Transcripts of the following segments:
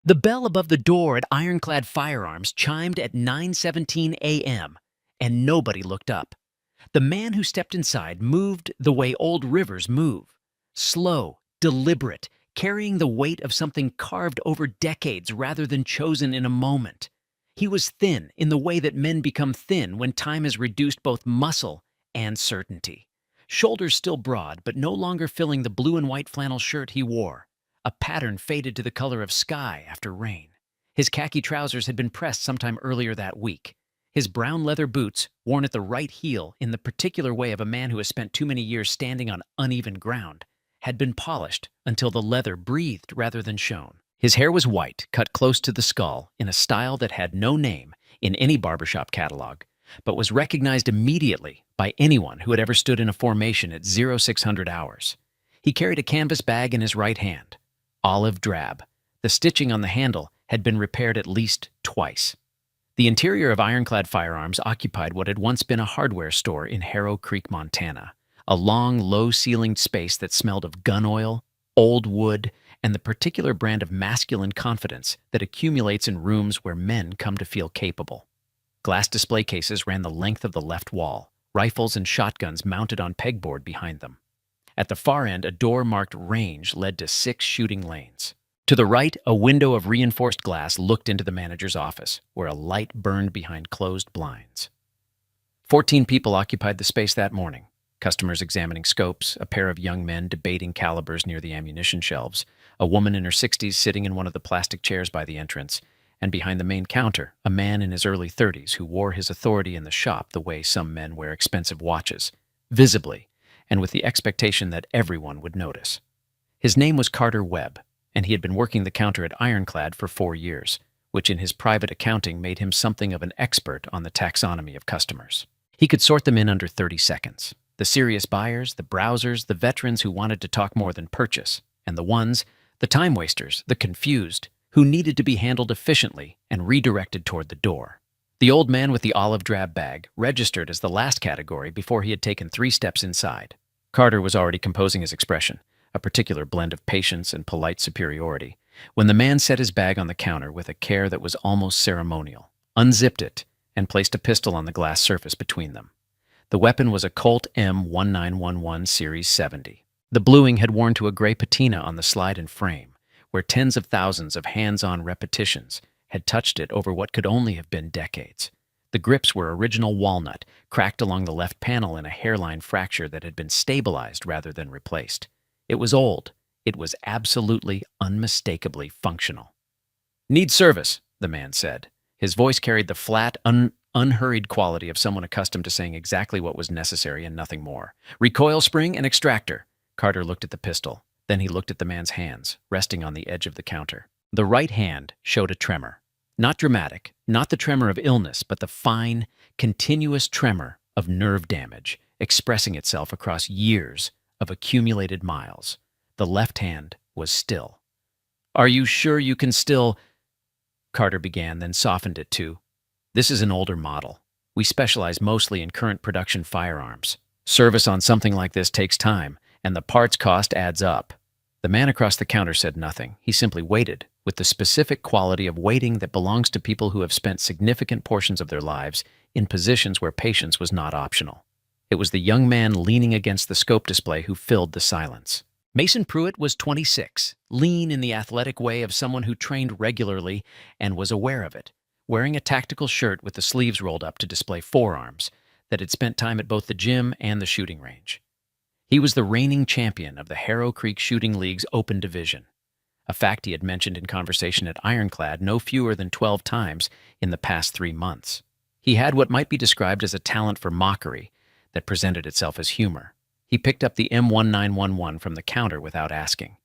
The bell above the door at Ironclad Firearms chimed at 9:17 a.m., and nobody looked up. The man who stepped inside moved the way old rivers move, slow, deliberate, carrying the weight of something carved over decades rather than chosen in a moment. He was thin in the way that men become thin when time has reduced both muscle and certainty. Shoulders still broad, but no longer filling the blue and white flannel shirt he wore. A pattern faded to the color of sky after rain. His khaki trousers had been pressed sometime earlier that week. His brown leather boots, worn at the right heel in the particular way of a man who has spent too many years standing on uneven ground, had been polished until the leather breathed rather than shone. His hair was white, cut close to the skull, in a style that had no name in any barbershop catalog, but was recognized immediately by anyone who had ever stood in a formation at 0600 hours. He carried a canvas bag in his right hand, olive drab. The stitching on the handle had been repaired at least twice. The interior of Ironclad Firearms occupied what had once been a hardware store in Harrow Creek, Montana, a long, low-ceilinged space that smelled of gun oil, old wood, and the particular brand of masculine confidence that accumulates in rooms where men come to feel capable. Glass display cases ran the length of the left wall, rifles and shotguns mounted on pegboard behind them. At the far end, a door marked range led to 6 shooting lanes. To the right, a window of reinforced glass looked into the manager's office, where a light burned behind closed blinds. 14 people occupied the space that morning, customers examining scopes, a pair of young men debating calibers near the ammunition shelves, a woman in her 60s sitting in one of the plastic chairs by the entrance, and behind the main counter, a man in his early 30s who wore his authority in the shop the way some men wear expensive watches, visibly, and with the expectation that everyone would notice. His name was Carter Webb, and he had been working the counter at Ironclad for 4 years, which in his private accounting made him something of an expert on the taxonomy of customers. He could sort them in under 30 seconds. The serious buyers, the browsers, the veterans who wanted to talk more than purchase, and the time wasters, the confused, who needed to be handled efficiently and redirected toward the door. The old man with the olive drab bag registered as the last category before he had taken 3 steps inside. Carter was already composing his expression, a particular blend of patience and polite superiority, when the man set his bag on the counter with a care that was almost ceremonial, unzipped it, and placed a pistol on the glass surface between them. The weapon was a Colt M1911 Series 70. The bluing had worn to a gray patina on the slide and frame, where tens of thousands of hands-on repetitions had touched it over what could only have been decades. The grips were original walnut, cracked along the left panel in a hairline fracture that had been stabilized rather than replaced. It was old. It was absolutely, unmistakably functional. "Need service," the man said. His voice carried the flat, unhurried quality of someone accustomed to saying exactly what was necessary and nothing more. "Recoil spring and extractor." Carter looked at the pistol. Then he looked at the man's hands, resting on the edge of the counter. The right hand showed a tremor. Not dramatic, not the tremor of illness, but the fine, continuous tremor of nerve damage, expressing itself across years of accumulated miles. The left hand was still. "Are you sure you can still—" Carter began, then softened it to, "This is an older model. We specialize mostly in current production firearms. Service on something like this takes time, and the parts cost adds up." The man across the counter said nothing. He simply waited, with the specific quality of waiting that belongs to people who have spent significant portions of their lives in positions where patience was not optional. It was the young man leaning against the scope display who filled the silence. Mason Pruitt was 26, lean in the athletic way of someone who trained regularly and was aware of it, wearing a tactical shirt with the sleeves rolled up to display forearms that had spent time at both the gym and the shooting range. He was the reigning champion of the Harrow Creek Shooting League's open division, a fact he had mentioned in conversation at Ironclad no fewer than 12 times in the past 3 months. He had what might be described as a talent for mockery that presented itself as humor. He picked up the M1911 from the counter without asking.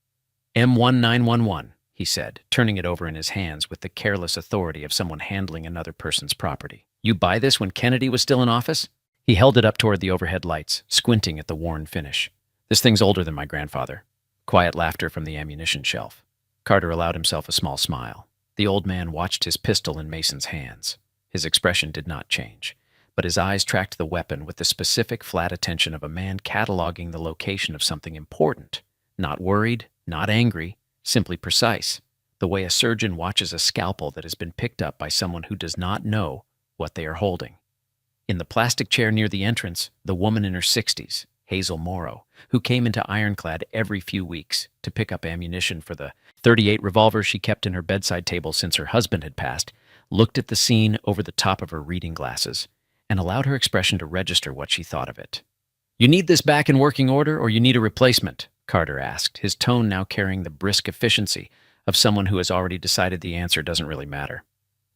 "M1911, he said, turning it over in his hands with the careless authority of someone handling another person's property. "You buy this when Kennedy was still in office?" He held it up toward the overhead lights, squinting at the worn finish. "This thing's older than my grandfather." Quiet laughter from the ammunition shelf. Carter allowed himself a small smile. The old man watched his pistol in Mason's hands. His expression did not change, but his eyes tracked the weapon with the specific flat attention of a man cataloging the location of something important. Not worried, not angry, simply precise. the way a surgeon watches a scalpel that has been picked up by someone who does not know what they are holding. In the plastic chair near the entrance, the woman in her 60s, Hazel Morrow, who came into Ironclad every few weeks to pick up ammunition for the .38 revolver she kept in her bedside table since her husband had passed, looked at the scene over the top of her reading glasses and allowed her expression to register what she thought of it. "You need this back in working order, or you need a replacement?" Carter asked, his tone now carrying the brisk efficiency of someone who has already decided the answer doesn't really matter.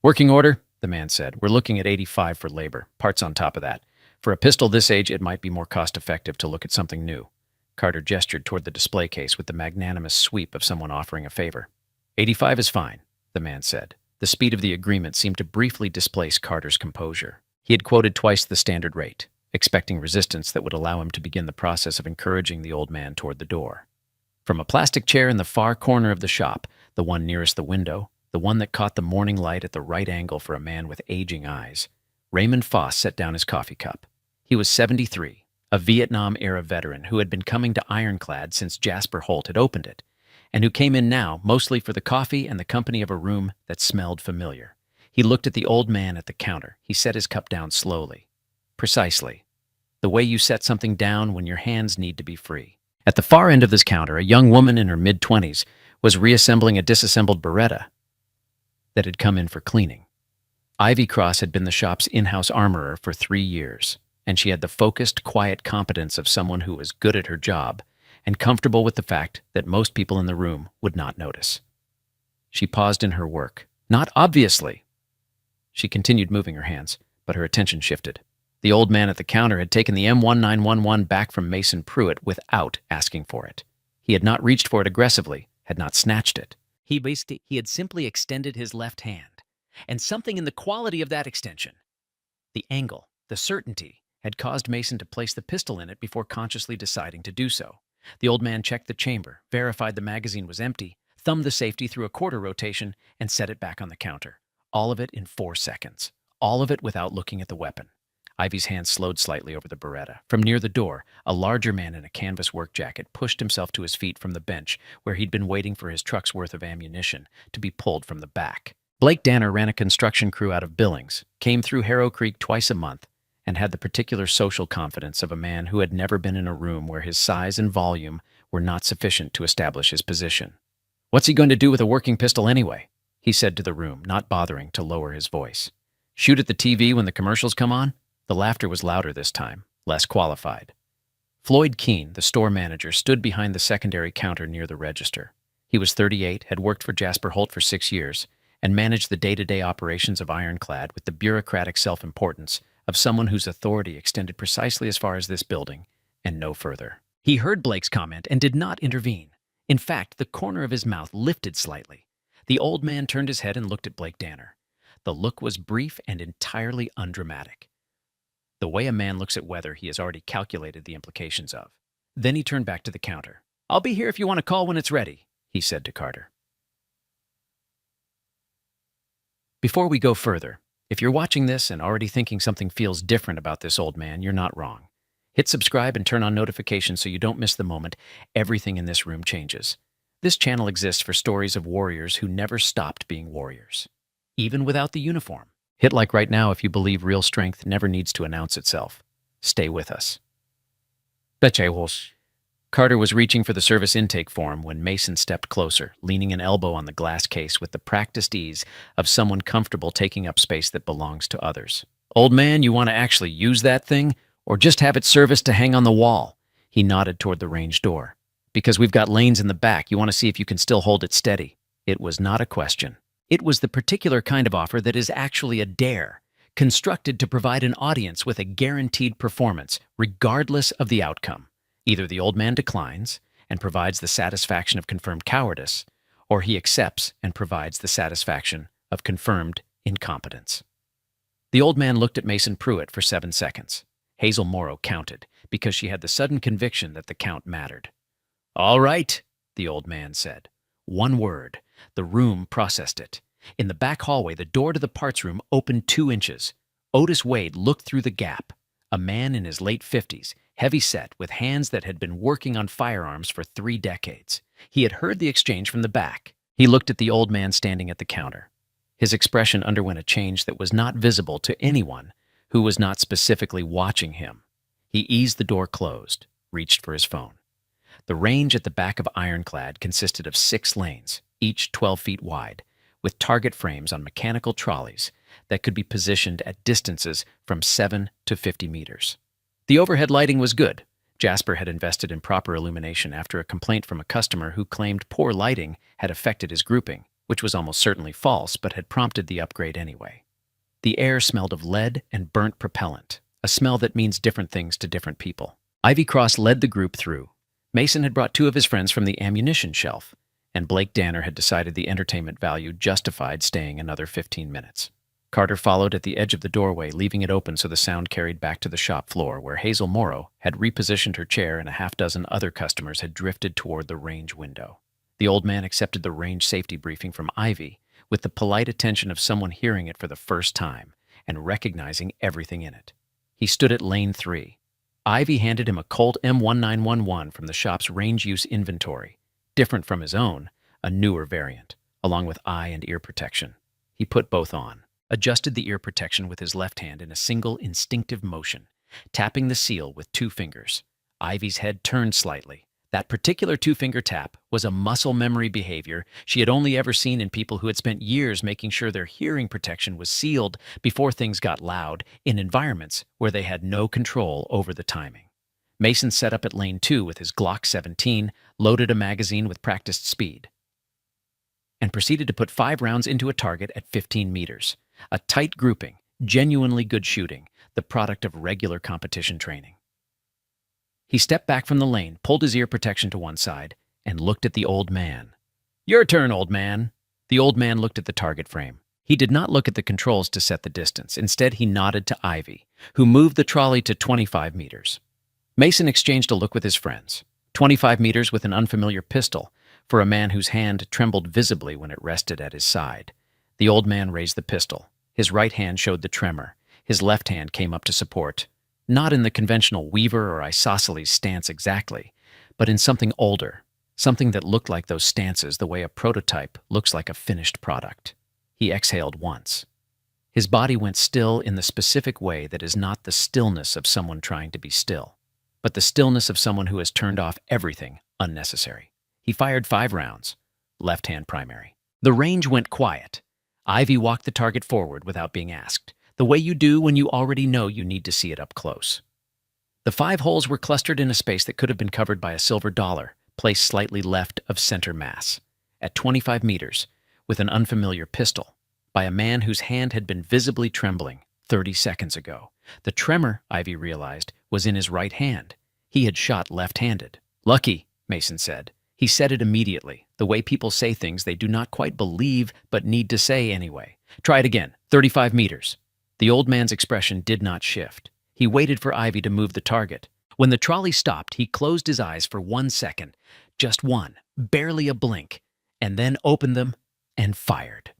"Working order," the man said. "We're looking at 85 for labor, parts on top of that. For a pistol this age, it might be more cost-effective to look at something new." Carter gestured toward the display case with the magnanimous sweep of someone offering a favor. 85 is fine," the man said. The speed of the agreement seemed to briefly displace Carter's composure. He had quoted twice the standard rate, expecting resistance that would allow him to begin the process of encouraging the old man toward the door. From a plastic chair in the far corner of the shop, the one nearest the window, the one that caught the morning light at the right angle for a man with aging eyes, Raymond Foss set down his coffee cup. He was 73, a Vietnam-era veteran who had been coming to Ironclad since Jasper Holt had opened it, and who came in now mostly for the coffee and the company of a room that smelled familiar. He looked at the old man at the counter. He set his cup down slowly. "Precisely. The way you set something down when your hands need to be free." At the far end of this counter, a young woman in her mid-20s was reassembling a disassembled Beretta that had come in for cleaning. Ivy Cross had been the shop's in-house armorer for 3 years, and she had the focused, quiet competence of someone who was good at her job and comfortable with the fact that most people in the room would not notice. She paused in her work. "Not obviously." She continued moving her hands, but her attention shifted. The old man at the counter had taken the M1911 back from Mason Pruitt without asking for it. He had not reached for it aggressively, had not snatched it. He had simply extended his left hand, and something in the quality of that extension, the angle, the certainty, had caused Mason to place the pistol in it before consciously deciding to do so. The old man checked the chamber, verified the magazine was empty, thumbed the safety through a quarter rotation, and set it back on the counter. All of it in 4 seconds. All of it without looking at the weapon. Ivy's hand slowed slightly over the Beretta. From near the door, a larger man in a canvas work jacket pushed himself to his feet from the bench where he'd been waiting for his truck's worth of ammunition to be pulled from the back. Blake Danner ran a construction crew out of Billings, came through Harrow Creek twice a month, and had the particular social confidence of a man who had never been in a room where his size and volume were not sufficient to establish his position. "What's he going to do with a working pistol anyway?" he said to the room, not bothering to lower his voice. "Shoot at the TV when the commercials come on?" The laughter was louder this time, less qualified. Floyd Keene, the store manager, stood behind the secondary counter near the register. He was 38, had worked for Jasper Holt for 6 years, and managed the day-to-day operations of Ironclad with the bureaucratic self-importance of someone whose authority extended precisely as far as this building, and no further. He heard Blake's comment and did not intervene. In fact, the corner of his mouth lifted slightly. The old man turned his head and looked at Blake Danner. The look was brief and entirely undramatic. The way a man looks at weather he has already calculated the implications of. Then he turned back to the counter. "I'll be here if you want to call when it's ready," he said to Carter. Before we go further, if you're watching this and already thinking something feels different about this old man, you're not wrong. Hit subscribe and turn on notifications so you don't miss the moment everything in this room changes. This channel exists for stories of warriors who never stopped being warriors, even without the uniform. Hit like right now if you believe real strength never needs to announce itself. Stay with us. Carter was reaching for the service intake form when Mason stepped closer, leaning an elbow on the glass case with the practiced ease of someone comfortable taking up space that belongs to others. "Old man, you want to actually use that thing, or just have it serviced to hang on the wall?" He nodded toward the range door. "Because we've got lanes in the back, you want to see if you can still hold it steady." It was not a question. It was the particular kind of offer that is actually a dare, constructed to provide an audience with a guaranteed performance, regardless of the outcome. Either the old man declines and provides the satisfaction of confirmed cowardice, or he accepts and provides the satisfaction of confirmed incompetence. The old man looked at Mason Pruitt for 7 seconds. Hazel Morrow counted, because she had the sudden conviction that the count mattered. "All right," the old man said. One word. The room processed it. In the back hallway, the door to the parts room opened 2 inches. Otis Wade looked through the gap. A man in his late 50s, heavy-set, with hands that had been working on firearms for 3 decades. He had heard the exchange from the back. He looked at the old man standing at the counter. His expression underwent a change that was not visible to anyone who was not specifically watching him. He eased the door closed, reached for his phone. The range at the back of Ironclad consisted of 6 lanes, each 12 feet wide, with target frames on mechanical trolleys that could be positioned at distances from 7 to 50 meters. The overhead lighting was good. Jasper had invested in proper illumination after a complaint from a customer who claimed poor lighting had affected his grouping, which was almost certainly false but had prompted the upgrade anyway. The air smelled of lead and burnt propellant, a smell that means different things to different people. Ivy Cross led the group through. Mason had brought 2 of his friends from the ammunition shelf, and Blake Danner had decided the entertainment value justified staying another 15 minutes. Carter followed at the edge of the doorway, leaving it open so the sound carried back to the shop floor, where Hazel Morrow had repositioned her chair and a half-dozen other customers had drifted toward the range window. The old man accepted the range safety briefing from Ivy with the polite attention of someone hearing it for the first time and recognizing everything in it. He stood at lane 3. Ivy handed him a Colt M1911 from the shop's range use inventory, different from his own, a newer variant, along with eye and ear protection. He put both on, adjusted the ear protection with his left hand in a single instinctive motion, tapping the seal with 2 fingers. Ivy's head turned slightly. That particular 2-finger tap was a muscle memory behavior she had only ever seen in people who had spent years making sure their hearing protection was sealed before things got loud in environments where they had no control over the timing. Mason set up at lane 2 with his Glock 17, loaded a magazine with practiced speed, and proceeded to put 5 rounds into a target at 15 meters. A tight grouping, genuinely good shooting, the product of regular competition training. He stepped back from the lane, pulled his ear protection to one side, and looked at the old man. "Your turn, old man." The old man looked at the target frame. He did not look at the controls to set the distance. Instead, he nodded to Ivy, who moved the trolley to 25 meters. Mason exchanged a look with his friends. 25 meters with an unfamiliar pistol, for a man whose hand trembled visibly when it rested at his side. The old man raised the pistol. His right hand showed the tremor. His left hand came up to support. Not in the conventional Weaver or Isosceles stance exactly, but in something older, something that looked like those stances the way a prototype looks like a finished product. He exhaled once. His body went still in the specific way that is not the stillness of someone trying to be still, but the stillness of someone who has turned off everything unnecessary. He fired 5 rounds, left-hand primary. The range went quiet. Ivy walked the target forward without being asked, the way you do when you already know you need to see it up close. The 5 holes were clustered in a space that could have been covered by a silver dollar, placed slightly left of center mass, at 25 meters, with an unfamiliar pistol, by a man whose hand had been visibly trembling 30 seconds ago. The tremor, Ivy realized, was in his right hand. He had shot left-handed. "Lucky," Mason said. He said it immediately, the way people say things they do not quite believe but need to say anyway. "Try it again, 35 meters. The old man's expression did not shift. He waited for Ivy to move the target. When the trolley stopped, he closed his eyes for 1 second, just one, barely a blink, and then opened them and fired.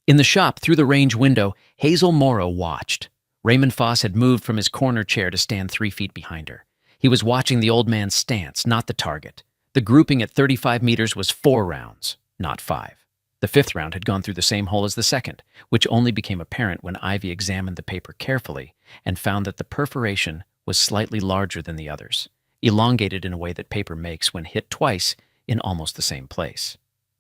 In the shop, through the range window, Hazel Morrow watched. Raymond Foss had moved from his corner chair to stand 3 feet behind her. He was watching the old man's stance, not the target. The grouping at 35 meters was 4 rounds, not 5. The 5th round had gone through the same hole as the 2nd, which only became apparent when Ivy examined the paper carefully and found that the perforation was slightly larger than the others, elongated in a way that paper makes when hit twice in almost the same place.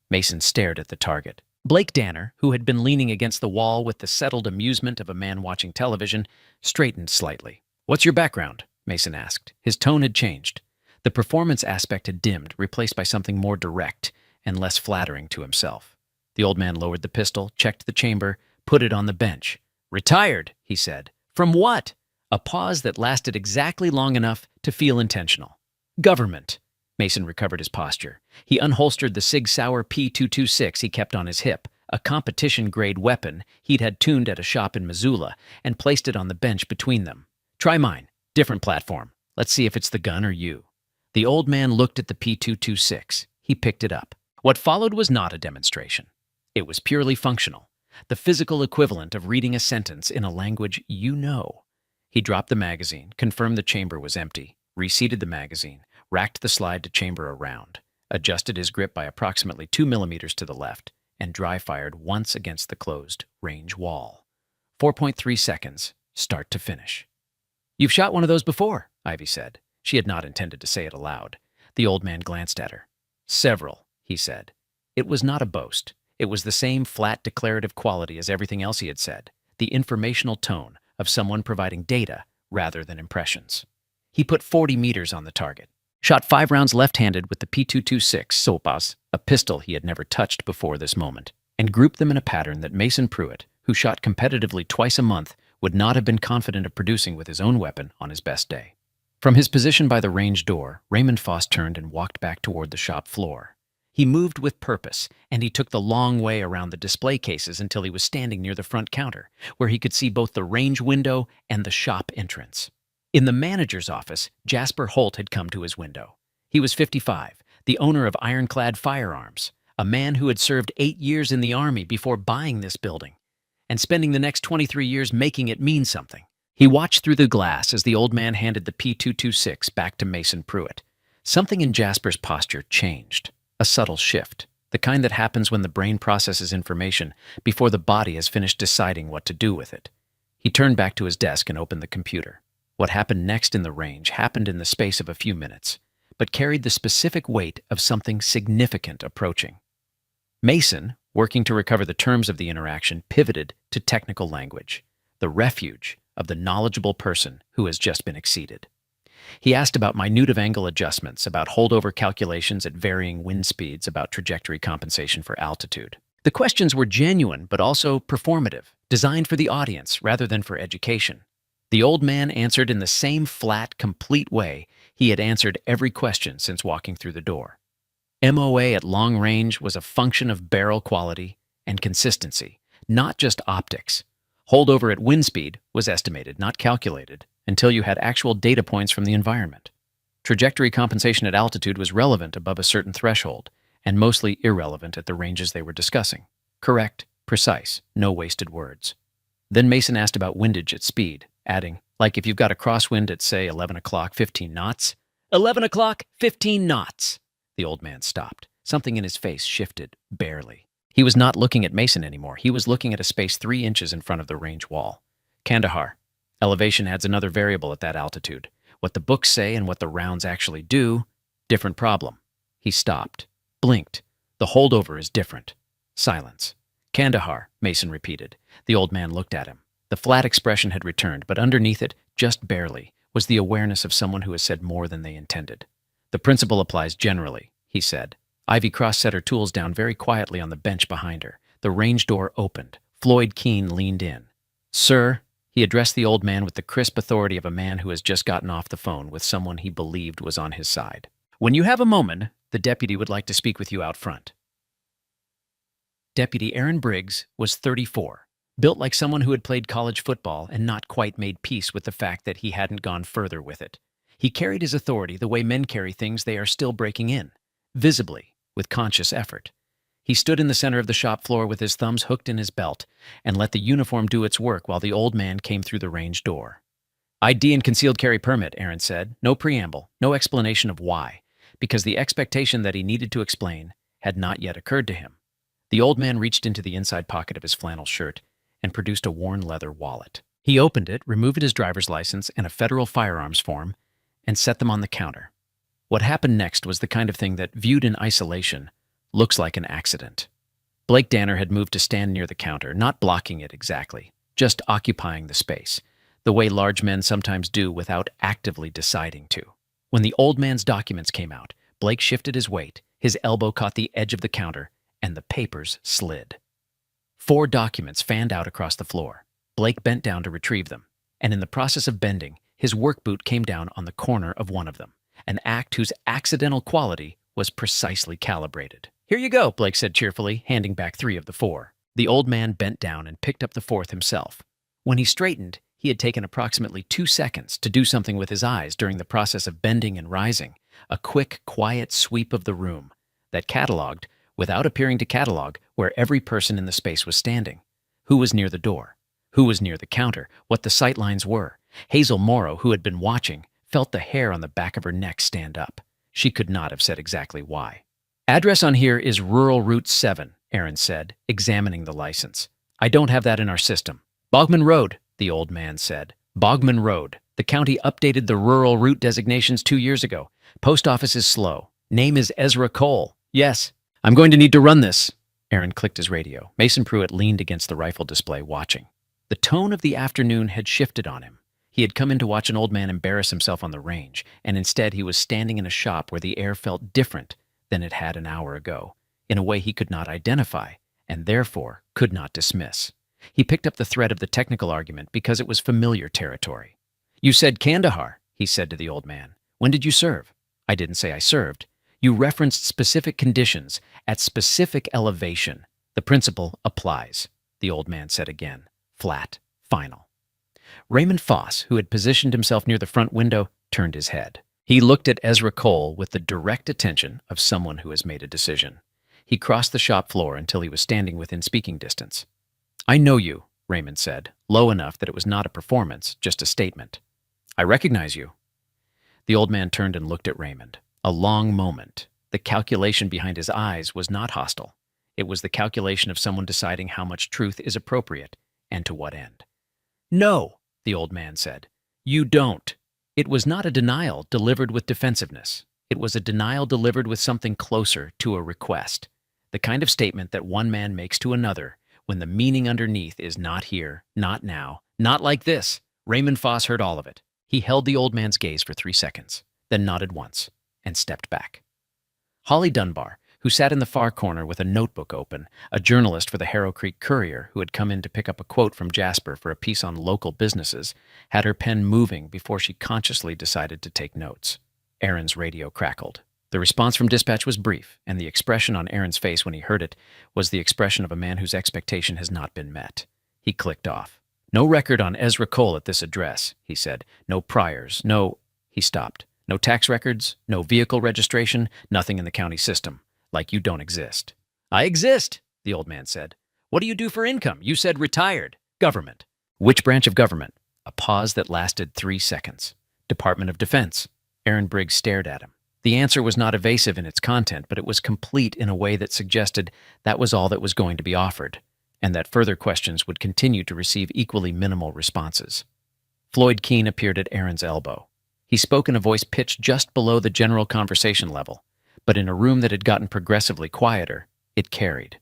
Mason stared at the target. Blake Danner, who had been leaning against the wall with the settled amusement of a man watching television, straightened slightly. "What's your background?" Mason asked. His tone had changed. The performance aspect had dimmed, replaced by something more direct and less flattering to himself. The old man lowered the pistol, checked the chamber, put it on the bench. "Retired," he said. "From what?" A pause that lasted exactly long enough to feel intentional. "Government." Mason recovered his posture. He unholstered the Sig Sauer P226 he kept on his hip, a competition-grade weapon he'd had tuned at a shop in Missoula, and placed it on the bench between them. "Try mine. Different platform. Let's see if it's the gun or you." The old man looked at the P226. He picked it up. What followed was not a demonstration. It was purely functional, the physical equivalent of reading a sentence in a language you know. He dropped the magazine, confirmed the chamber was empty, reseated the magazine, racked the slide to chamber around. adjusted his grip by approximately 2 millimeters to the left, and dry-fired once against the closed range wall. 4.3 seconds, start to finish. "You've shot one of those before," Ivy said. She had not intended to say it aloud. The old man glanced at her. "Several," he said. It was not a boast. It was the same flat declarative quality as everything else he had said, the informational tone of someone providing data rather than impressions. He put 40 meters on the target, shot 5 rounds left-handed with the P226 Sopas, a pistol he had never touched before this moment, and grouped them in a pattern that Mason Pruitt, who shot competitively twice a month, would not have been confident of producing with his own weapon on his best day. From his position by the range door, Raymond Foss turned and walked back toward the shop floor. He moved with purpose, and he took the long way around the display cases until he was standing near the front counter, where he could see both the range window and the shop entrance. In the manager's office, Jasper Holt had come to his window. He was 55, the owner of Ironclad Firearms, a man who had served 8 years in the Army before buying this building, and spending the next 23 years making it mean something. He watched through the glass as the old man handed the P226 back to Mason Pruitt. Something in Jasper's posture changed. A subtle shift, the kind that happens when the brain processes information before the body has finished deciding what to do with it. He turned back to his desk and opened the computer. What happened next in the range happened in the space of a few minutes, but carried the specific weight of something significant approaching. Mason, working to recover the terms of the interaction, pivoted to technical language, the refuge of the knowledgeable person who has just been exceeded. He asked about minute of angle adjustments, about holdover calculations at varying wind speeds, about trajectory compensation for altitude. The questions were genuine but also performative, designed for the audience rather than for education. The old man answered in the same flat, complete way he had answered every question since walking through the door. MOA at long range was a function of barrel quality and consistency, not just optics. Holdover at wind speed was estimated, not calculated, until you had actual data points from the environment. Trajectory compensation at altitude was relevant above a certain threshold, and mostly irrelevant at the ranges they were discussing. Correct, precise, no wasted words. Then Mason asked about windage at speed, adding, like if you've got a crosswind at, say, 11 o'clock, 15 knots. 11 o'clock, 15 knots. The old man stopped. Something in his face shifted, barely. He was not looking at Mason anymore. He was looking at a space 3 inches in front of the range wall. Kandahar. Elevation adds another variable at that altitude. What the books say and what the rounds actually do, different problem. He stopped, blinked. The holdover is different. Silence. Kandahar, Mason repeated. The old man looked at him. The flat expression had returned, but underneath it, just barely, was the awareness of someone who has said more than they intended. The principle applies generally, he said. Ivy Cross set her tools down very quietly on the bench behind her. The range door opened. Floyd Keene leaned in. "Sir," he addressed the old man with the crisp authority of a man who has just gotten off the phone with someone he believed was on his side. "When you have a moment, the deputy would like to speak with you out front." Deputy Aaron Briggs was 34, built like someone who had played college football and not quite made peace with the fact that he hadn't gone further with it. He carried his authority the way men carry things they are still breaking in, visibly, with conscious effort. He stood in the center of the shop floor with his thumbs hooked in his belt and let the uniform do its work while the old man came through the range door. "ID and concealed carry permit," Aaron said. No preamble, no explanation of why, because the expectation that he needed to explain had not yet occurred to him. The old man reached into the inside pocket of his flannel shirt and produced a worn leather wallet. He opened it, removed his driver's license and a federal firearms form, and set them on the counter. What happened next was the kind of thing that, viewed in isolation, looks like an accident. Blake Danner had moved to stand near the counter, not blocking it exactly, just occupying the space, the way large men sometimes do without actively deciding to. When the old man's documents came out, Blake shifted his weight, his elbow caught the edge of the counter, and the papers slid. 4 documents fanned out across the floor. Blake bent down to retrieve them, and in the process of bending, his work boot came down on the corner of one of them, an act whose accidental quality was precisely calibrated. "Here you go," Blake said cheerfully, handing back 3 of the 4. The old man bent down and picked up the 4th himself. When he straightened, he had taken approximately 2 seconds to do something with his eyes during the process of bending and rising, a quick, quiet sweep of the room that cataloged, without appearing to catalog, where every person in the space was standing. Who was near the door? Who was near the counter? What the sightlines were? Hazel Morrow, who had been watching, felt the hair on the back of her neck stand up. She could not have said exactly why. Address on here is Rural Route 7, Aaron said, examining the license. I don't have that in our system. Bogman Road, the old man said. Bogman Road. The county updated the rural route designations 2 years ago. Post office is slow. Name is Ezra Cole. Yes. I'm going to need to run this. Aaron clicked his radio. Mason Pruitt leaned against the rifle display, watching. The tone of the afternoon had shifted on him. He had come in to watch an old man embarrass himself on the range, and instead he was standing in a shop where the air felt different than it had an hour ago, in a way he could not identify, and therefore could not dismiss. He picked up the thread of the technical argument because it was familiar territory. You said Kandahar, he said to the old man. When did you serve? I didn't say I served. You referenced specific conditions at specific elevation. The principle applies, the old man said again, flat, final. Raymond Foss, who had positioned himself near the front window, turned his head. He looked at Ezra Cole with the direct attention of someone who has made a decision. He crossed the shop floor until he was standing within speaking distance. I know you, Raymond said, low enough that it was not a performance, just a statement. I recognize you. The old man turned and looked at Raymond. A long moment. The calculation behind his eyes was not hostile. It was the calculation of someone deciding how much truth is appropriate and to what end. No, the old man said. You don't. It was not a denial delivered with defensiveness. It was a denial delivered with something closer to a request. The kind of statement that one man makes to another when the meaning underneath is not here, not now, not like this. Raymond Foss heard all of it. He held the old man's gaze for 3 seconds, then nodded once, and stepped back. Holly Dunbar, who sat in the far corner with a notebook open, a journalist for the Harrow Creek Courier who had come in to pick up a quote from Jasper for a piece on local businesses, had her pen moving before she consciously decided to take notes. Aaron's radio crackled. The response from dispatch was brief, and the expression on Aaron's face when he heard it was the expression of a man whose expectation has not been met. He clicked off. No record on Ezra Cole at this address, he said. No priors, no... He stopped. No tax records, no vehicle registration, nothing in the county system. Like you don't exist. I exist, the old man said. What do you do for income? You said retired. Government. Which branch of government? A pause that lasted 3 seconds. Department of Defense. Aaron Briggs stared at him. The answer was not evasive in its content, but it was complete in a way that suggested that was all that was going to be offered, and that further questions would continue to receive equally minimal responses. Floyd Keene appeared at Aaron's elbow. He spoke in a voice pitched just below the general conversation level, but in a room that had gotten progressively quieter, it carried.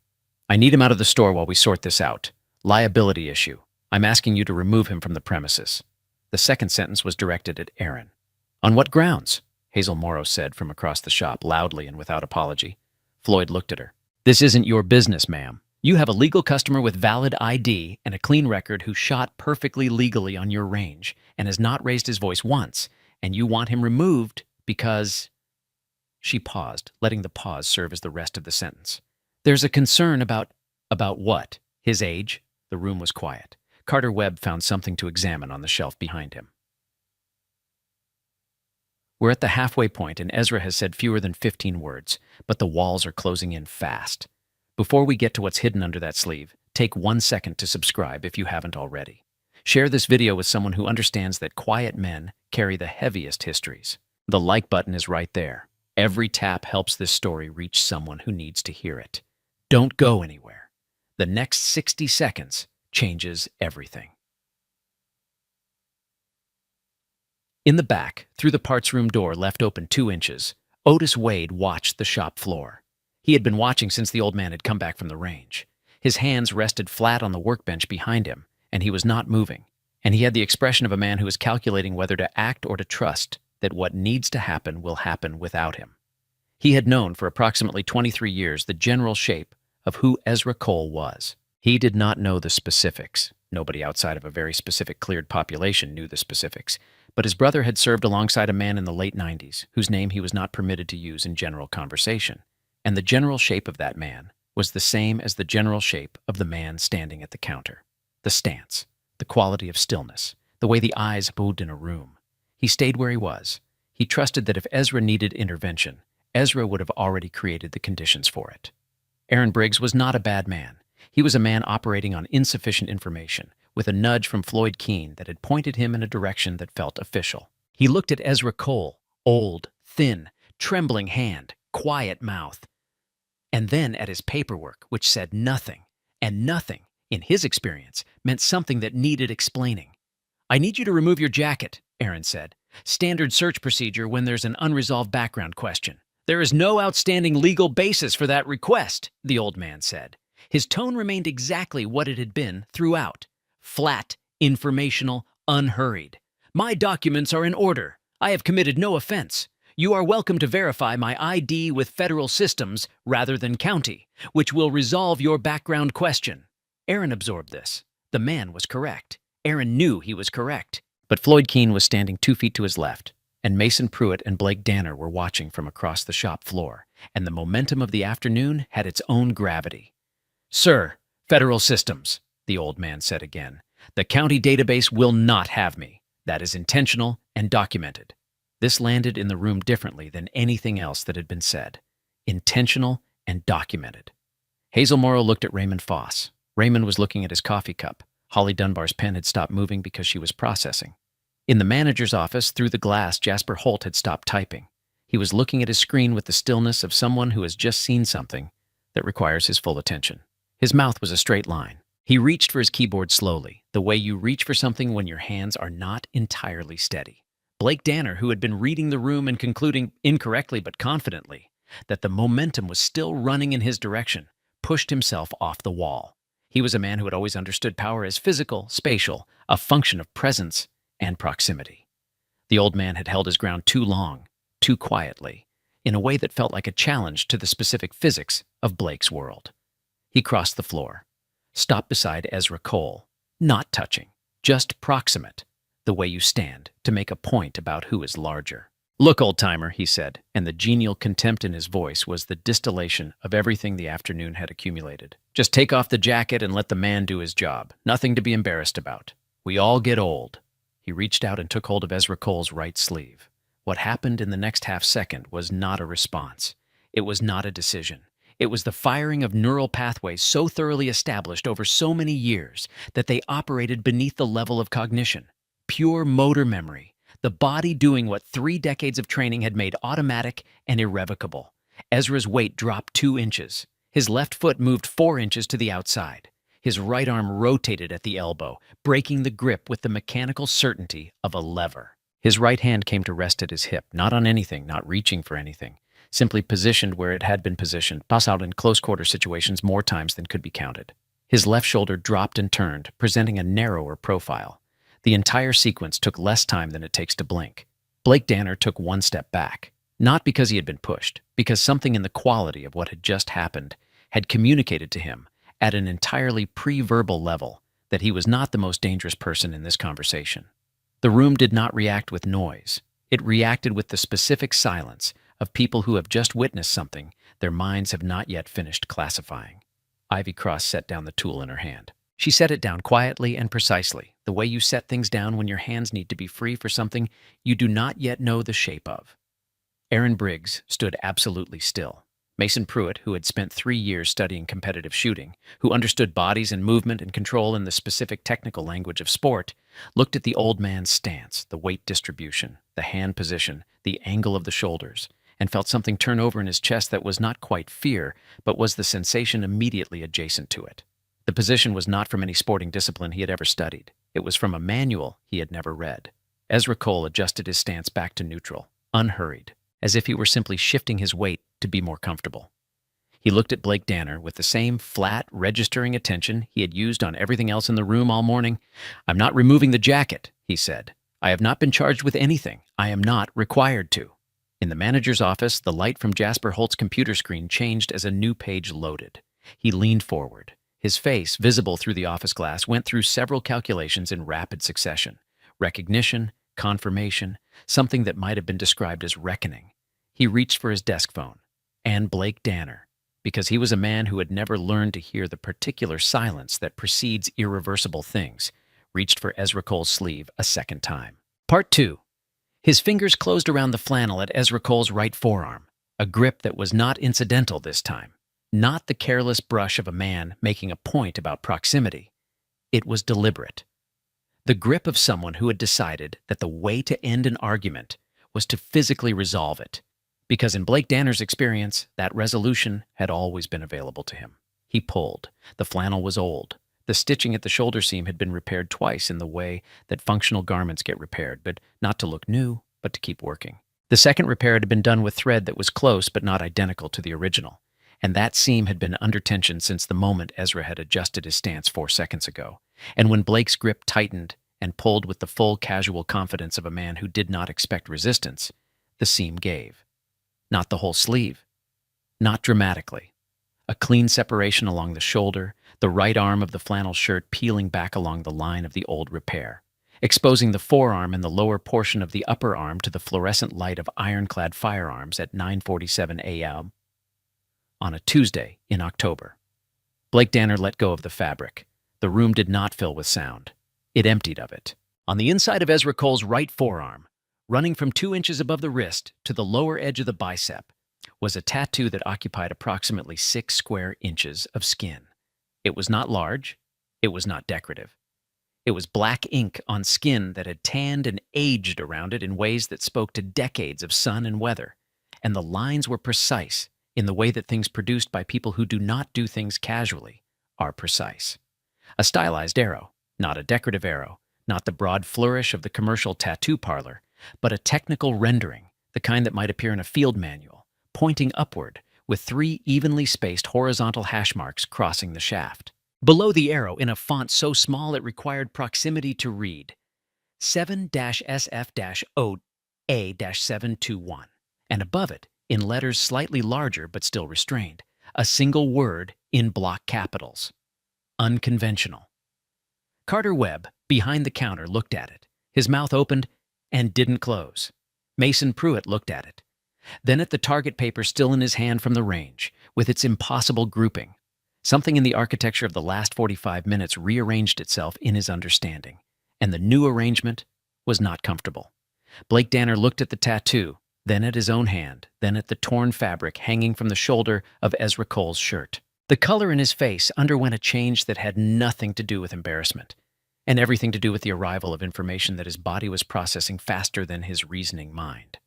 I need him out of the store while we sort this out. Liability issue. I'm asking you to remove him from the premises. The second sentence was directed at Aaron. On what grounds? Hazel Morrow said from across the shop, loudly and without apology. Floyd looked at her. This isn't your business, ma'am. You have a legal customer with valid ID and a clean record who shot perfectly legally on your range and has not raised his voice once, and you want him removed because... She paused, letting the pause serve as the rest of the sentence. There's a concern about what? His age? The room was quiet. Carter Webb found something to examine on the shelf behind him. We're at the halfway point, and Ezra has said fewer than 15 words, but the walls are closing in fast. Before we get to what's hidden under that sleeve, take 1 second to subscribe if you haven't already. Share this video with someone who understands that quiet men carry the heaviest histories. The like button is right there. Every tap helps this story reach someone who needs to hear it. Don't go anywhere. The next 60 seconds changes everything. In the back, through the parts room door left open 2 inches, Otis Wade watched the shop floor. He had been watching since the old man had come back from the range. His hands rested flat on the workbench behind him, and he was not moving. And he had the expression of a man who is calculating whether to act or to trust that what needs to happen will happen without him. He had known for approximately 23 years the general shape of who Ezra Cole was. He did not know the specifics. Nobody outside of a very specific cleared population knew the specifics. But his brother had served alongside a man in the late 90s, whose name he was not permitted to use in general conversation. And the general shape of that man was the same as the general shape of the man standing at the counter. The stance, the quality of stillness, the way the eyes moved in a room. He stayed where he was. He trusted that if Ezra needed intervention, Ezra would have already created the conditions for it. Aaron Briggs was not a bad man. He was a man operating on insufficient information, with a nudge from Floyd Keene that had pointed him in a direction that felt official. He looked at Ezra Cole, old, thin, trembling hand, quiet mouth. and then at his paperwork, which said nothing. And nothing, in his experience, meant something that needed explaining. "I need you to remove your jacket," Aaron said. "Standard search procedure when there's an unresolved background question." "There is no outstanding legal basis for that request," the old man said. His tone remained exactly what it had been throughout. Flat, informational, unhurried. "My documents are in order. I have committed no offense. You are welcome to verify my ID with federal systems rather than county, which will resolve your background question." Aaron absorbed this. The man was correct. Aaron knew he was correct. But Floyd Keene was standing 2 feet to his left, and Mason Pruitt and Blake Danner were watching from across the shop floor, and the momentum of the afternoon had its own gravity. "Sir, federal systems," the old man said again. "The county database will not have me. That is intentional and documented." This landed in the room differently than anything else that had been said. Intentional and documented. Hazel Morrow looked at Raymond Foss. Raymond was looking at his coffee cup. Holly Dunbar's pen had stopped moving because she was processing. In the manager's office, through the glass, Jasper Holt had stopped typing. He was looking at his screen with the stillness of someone who has just seen something that requires his full attention. His mouth was a straight line. He reached for his keyboard slowly, the way you reach for something when your hands are not entirely steady. Blake Danner, who had been reading the room and concluding, incorrectly but confidently, that the momentum was still running in his direction, pushed himself off the wall. He was a man who had always understood power as physical, spatial, a function of presence and proximity. The old man had held his ground too long, too quietly, in a way that felt like a challenge to the specific physics of Blake's world. He crossed the floor, stopped beside Ezra Cole, not touching, just proximate, the way you stand to make a point about who is larger. "Look, old-timer," he said, and the genial contempt in his voice was the distillation of everything the afternoon had accumulated. "Just take off the jacket and let the man do his job. Nothing to be embarrassed about. We all get old." He reached out and took hold of Ezra Cole's right sleeve. What happened in the next half-second was not a response. It was not a decision. It was the firing of neural pathways so thoroughly established over so many years that they operated beneath the level of cognition. Pure motor memory, the body doing what 3 decades of training had made automatic and irrevocable. Ezra's weight dropped 2 inches. His left foot moved 4 inches to the outside. His right arm rotated at the elbow, breaking the grip with the mechanical certainty of a lever. His right hand came to rest at his hip, not on anything, not reaching for anything, simply positioned where it had been positioned, tossed out in close-quarter situations more times than could be counted. His left shoulder dropped and turned, presenting a narrower profile. The entire sequence took less time than it takes to blink. Blake Danner took 1 step back, not because he had been pushed, because something in the quality of what had just happened had communicated to him at an entirely pre-verbal level that he was not the most dangerous person in this conversation. The room did not react with noise. It reacted with the specific silence of people who have just witnessed something their minds have not yet finished classifying. Ivy Cross set down the tool in her hand. She set it down quietly and precisely, the way you set things down when your hands need to be free for something you do not yet know the shape of. Aaron Briggs stood absolutely still. Mason Pruitt, who had spent 3 years studying competitive shooting, who understood bodies and movement and control in the specific technical language of sport, looked at the old man's stance, the weight distribution, the hand position, the angle of the shoulders, and felt something turn over in his chest that was not quite fear, but was the sensation immediately adjacent to it. The position was not from any sporting discipline he had ever studied. It was from a manual he had never read. Ezra Cole adjusted his stance back to neutral, unhurried, as if he were simply shifting his weight to be more comfortable. He looked at Blake Danner with the same flat, registering attention he had used on everything else in the room all morning. "I'm not removing the jacket," he said. "I have not been charged with anything. I am not required to." In the manager's office, the light from Jasper Holt's computer screen changed as a new page loaded. He leaned forward. His face, visible through the office glass, went through several calculations in rapid succession. Recognition, confirmation, something that might have been described as reckoning. He reached for his desk phone. And Blake Danner, because he was a man who had never learned to hear the particular silence that precedes irreversible things, reached for Ezra Cole's sleeve a second time. Part 2. His fingers closed around the flannel at Ezra Cole's right forearm, a grip that was not incidental this time. Not the careless brush of a man making a point about proximity. It was deliberate. The grip of someone who had decided that the way to end an argument was to physically resolve it, Because in Blake Danner's experience, that resolution had always been available to him. He pulled. The flannel was old. The stitching at the shoulder seam had been repaired twice in the way that functional garments get repaired, but not to look new, but to keep working. The second repair had been done with thread that was close but not identical to the original, and that seam had been under tension since the moment Ezra had adjusted his stance 4 seconds ago. And when Blake's grip tightened and pulled with the full casual confidence of a man who did not expect resistance, the seam gave. Not the whole sleeve. Not dramatically. A clean separation along the shoulder, the right arm of the flannel shirt peeling back along the line of the old repair, exposing the forearm and the lower portion of the upper arm to the fluorescent light of ironclad firearms at 9:47 a.m. on a Tuesday in October. Blake Danner let go of the fabric. The room did not fill with sound. It emptied of it. On the inside of Ezra Cole's right forearm, running from 2 inches above the wrist to the lower edge of the bicep, was a tattoo that occupied approximately 6 square inches of skin. It was not large. It was not decorative. It was black ink on skin that had tanned and aged around it in ways that spoke to decades of sun and weather, and the lines were precise in the way that things produced by people who do not do things casually are precise. A stylized arrow, not a decorative arrow, not the broad flourish of the commercial tattoo parlor, but a technical rendering, the kind that might appear in a field manual, pointing upward with 3 evenly spaced horizontal hash marks crossing the shaft. Below the arrow, in a font so small it required proximity to read, 7-SF-OA-721, and above it, in letters slightly larger but still restrained, a single word in block capitals: unconventional. Carter Webb, behind the counter, looked at it. His mouth opened and didn't close. Mason Pruitt looked at it. Then at the target paper still in his hand from the range, with its impossible grouping. Something in the architecture of the last 45 minutes rearranged itself in his understanding, and the new arrangement was not comfortable. Blake Danner looked at the tattoo, then at his own hand, then at the torn fabric hanging from the shoulder of Ezra Cole's shirt. The color in his face underwent a change that had nothing to do with embarrassment, and everything to do with the arrival of information that his body was processing faster than his reasoning mind.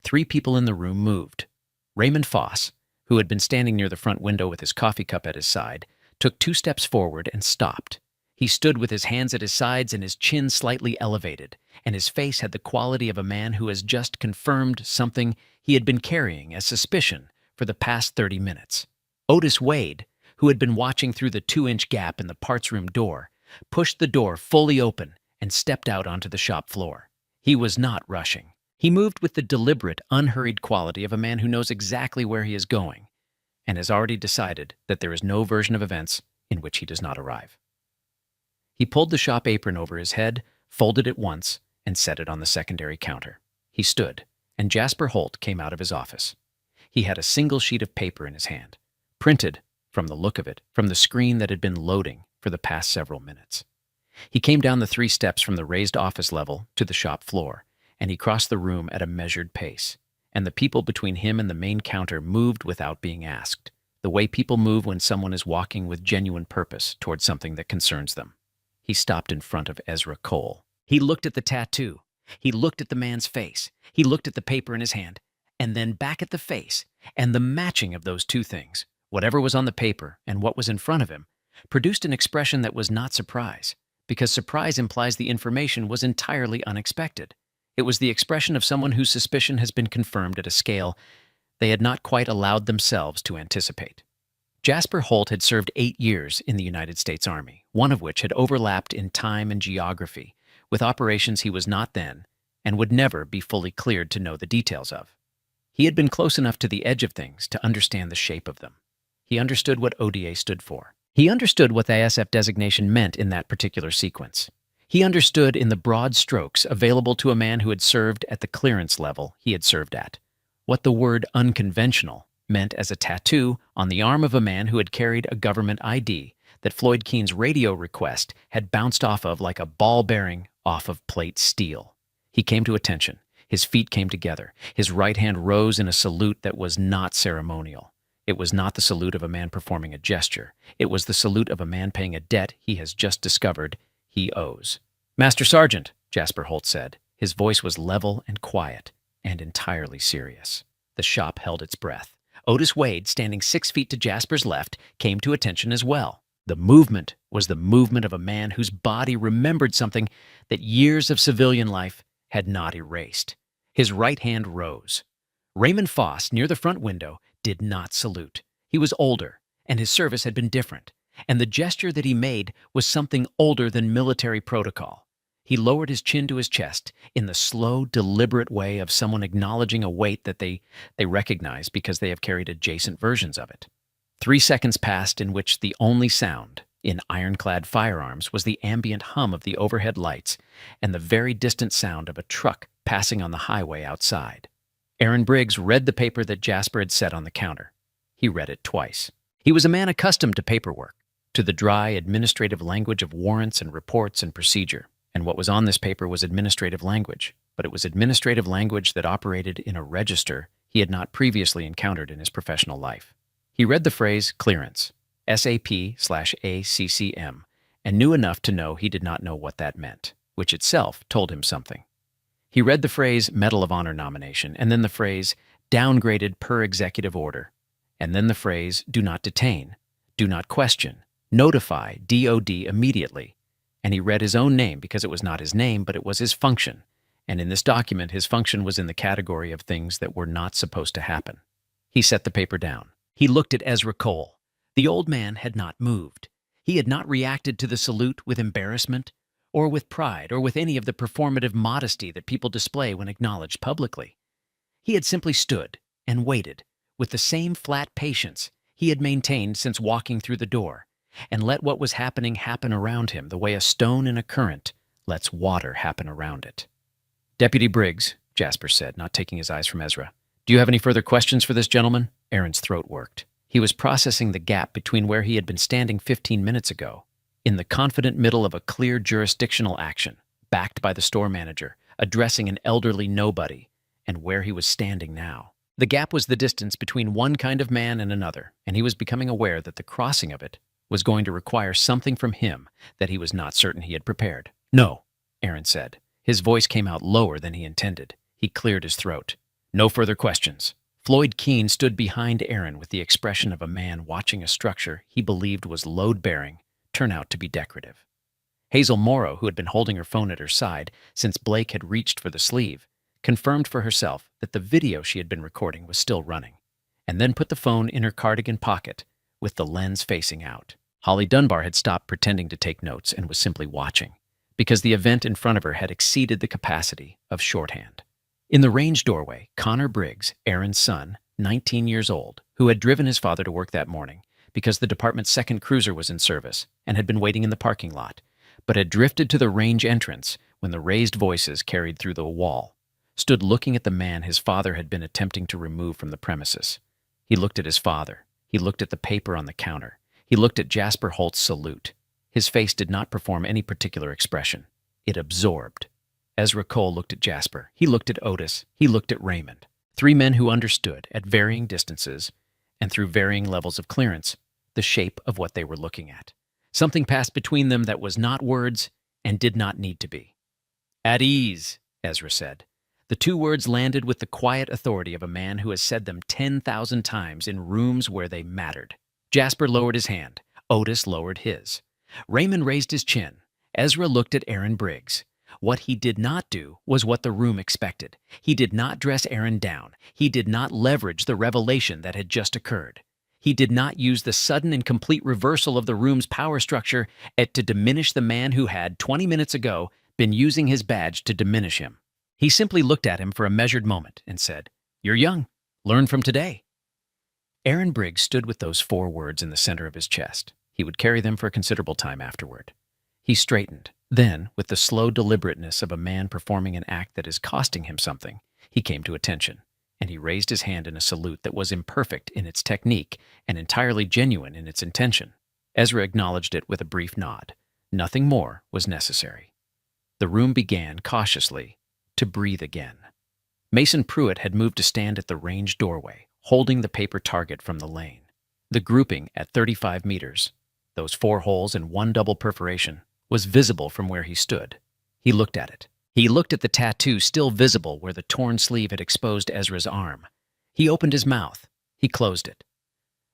3 people in the room moved. Raymond Foss, who had been standing near the front window with his coffee cup at his side, took 2 steps forward and stopped. He stood with his hands at his sides and his chin slightly elevated, and his face had the quality of a man who has just confirmed something he had been carrying as suspicion for the past 30 minutes. Otis Wade, who had been watching through the 2-inch gap in the parts room door, pushed the door fully open and stepped out onto the shop floor. He was not rushing. He moved with the deliberate, unhurried quality of a man who knows exactly where he is going and has already decided that there is no version of events in which he does not arrive. He pulled the shop apron over his head, folded it once, and set it on the secondary counter. He stood, and Jasper Holt came out of his office. He had a single sheet of paper in his hand, printed, from the look of it, from the screen that had been loading for the past several minutes. He came down the 3 steps from the raised office level to the shop floor, and he crossed the room at a measured pace, and the people between him and the main counter moved without being asked, the way people move when someone is walking with genuine purpose toward something that concerns them. He stopped in front of Ezra Cole. He looked at the tattoo. He looked at the man's face. He looked at the paper in his hand, and then back at the face, and the matching of those 2 things, whatever was on the paper and what was in front of him, produced an expression that was not surprise, because surprise implies the information was entirely unexpected. It was the expression of someone whose suspicion has been confirmed at a scale they had not quite allowed themselves to anticipate. Jasper Holt had served 8 years in the United States Army, one of which had overlapped in time and geography with operations he was not then and would never be fully cleared to know the details of. He had been close enough to the edge of things to understand the shape of them. He understood what ODA stood for. He understood what the SF designation meant in that particular sequence. He understood in the broad strokes available to a man who had served at the clearance level he had served at, what the word unconventional meant as a tattoo on the arm of a man who had carried a government ID that Floyd Keane's radio request had bounced off of like a ball bearing off of plate steel. He came to attention. His feet came together. His right hand rose in a salute that was not ceremonial. It was not the salute of a man performing a gesture. It was the salute of a man paying a debt he has just discovered he owes. "Master Sergeant," Jasper Holt said. His voice was level and quiet and entirely serious. The shop held its breath. Otis Wade, standing 6 feet to Jasper's left, came to attention as well. The movement was the movement of a man whose body remembered something that years of civilian life had not erased. His right hand rose. Raymond Foss, near the front window, did not salute. He was older, and his service had been different, and the gesture that he made was something older than military protocol. He lowered his chin to his chest in the slow, deliberate way of someone acknowledging a weight that they recognize because they have carried adjacent versions of it. 3 seconds passed in which the only sound in ironclad firearms was the ambient hum of the overhead lights and the very distant sound of a truck passing on the highway outside. Aaron Briggs read the paper that Jasper had set on the counter. He read it twice. He was a man accustomed to paperwork, to the dry administrative language of warrants and reports and procedure. And what was on this paper was administrative language, but it was administrative language that operated in a register he had not previously encountered in his professional life. He read the phrase clearance, SAP/ACCM, and knew enough to know he did not know what that meant, which itself told him something. He read the phrase Medal of Honor nomination, and then the phrase downgraded per executive order, and then the phrase do not detain, do not question, notify DOD immediately. And he read his own name because it was not his name, but it was his function. And in this document, his function was in the category of things that were not supposed to happen. He set the paper down. He looked at Ezra Cole. The old man had not moved. He had not reacted to the salute with embarrassment, or with pride, or with any of the performative modesty that people display when acknowledged publicly. He had simply stood and waited with the same flat patience he had maintained since walking through the door, and let what was happening happen around him the way a stone in a current lets water happen around it. "Deputy Briggs," Jasper said, not taking his eyes from Ezra, "do you have any further questions for this gentleman?" Aaron's throat worked. He was processing the gap between where he had been standing 15 minutes ago, in the confident middle of a clear jurisdictional action, backed by the store manager, addressing an elderly nobody, and where he was standing now. The gap was the distance between one kind of man and another, and he was becoming aware that the crossing of it was going to require something from him that he was not certain he had prepared. "No," Aaron said. His voice came out lower than he intended. He cleared his throat. "No further questions." Floyd Keene stood behind Aaron with the expression of a man watching a structure he believed was load-bearing turn out to be decorative. Hazel Morrow, who had been holding her phone at her side since Blake had reached for the sleeve, confirmed for herself that the video she had been recording was still running, and then put the phone in her cardigan pocket with the lens facing out. Holly Dunbar had stopped pretending to take notes and was simply watching, because the event in front of her had exceeded the capacity of shorthand. In the range doorway, Connor Briggs, Aaron's son, 19 years old, who had driven his father to work that morning because the department's second cruiser was in service and had been waiting in the parking lot, but had drifted to the range entrance when the raised voices carried through the wall, stood looking at the man his father had been attempting to remove from the premises. He looked at his father. He looked at the paper on the counter. He looked at Jasper Holt's salute. His face did not perform any particular expression. It absorbed. Ezra Cole looked at Jasper. He looked at Otis. He looked at Raymond. 3 men who understood, at varying distances and through varying levels of clearance, the shape of what they were looking at. Something passed between them that was not words and did not need to be. "At ease," Ezra said. The 2 words landed with the quiet authority of a man who has said them 10,000 times in rooms where they mattered. Jasper lowered his hand. Otis lowered his. Raymond raised his chin. Ezra looked at Aaron Briggs. What he did not do was what the room expected. He did not dress Aaron down. He did not leverage the revelation that had just occurred. He did not use the sudden and complete reversal of the room's power structure to diminish the man who had, 20 minutes ago, been using his badge to diminish him. He simply looked at him for a measured moment and said, "You're young. Learn from today." Aaron Briggs stood with those 4 words in the center of his chest. He would carry them for a considerable time afterward. He straightened. Then, with the slow deliberateness of a man performing an act that is costing him something, he came to attention, and he raised his hand in a salute that was imperfect in its technique and entirely genuine in its intention. Ezra acknowledged it with a brief nod. Nothing more was necessary. The room began, cautiously, to breathe again. Mason Pruitt had moved to stand at the range doorway, holding the paper target from the lane. The grouping at 35 meters, those 4 holes and 1 double perforation, was visible from where he stood. He looked at it. He looked at the tattoo still visible where the torn sleeve had exposed Ezra's arm. He opened his mouth. He closed it.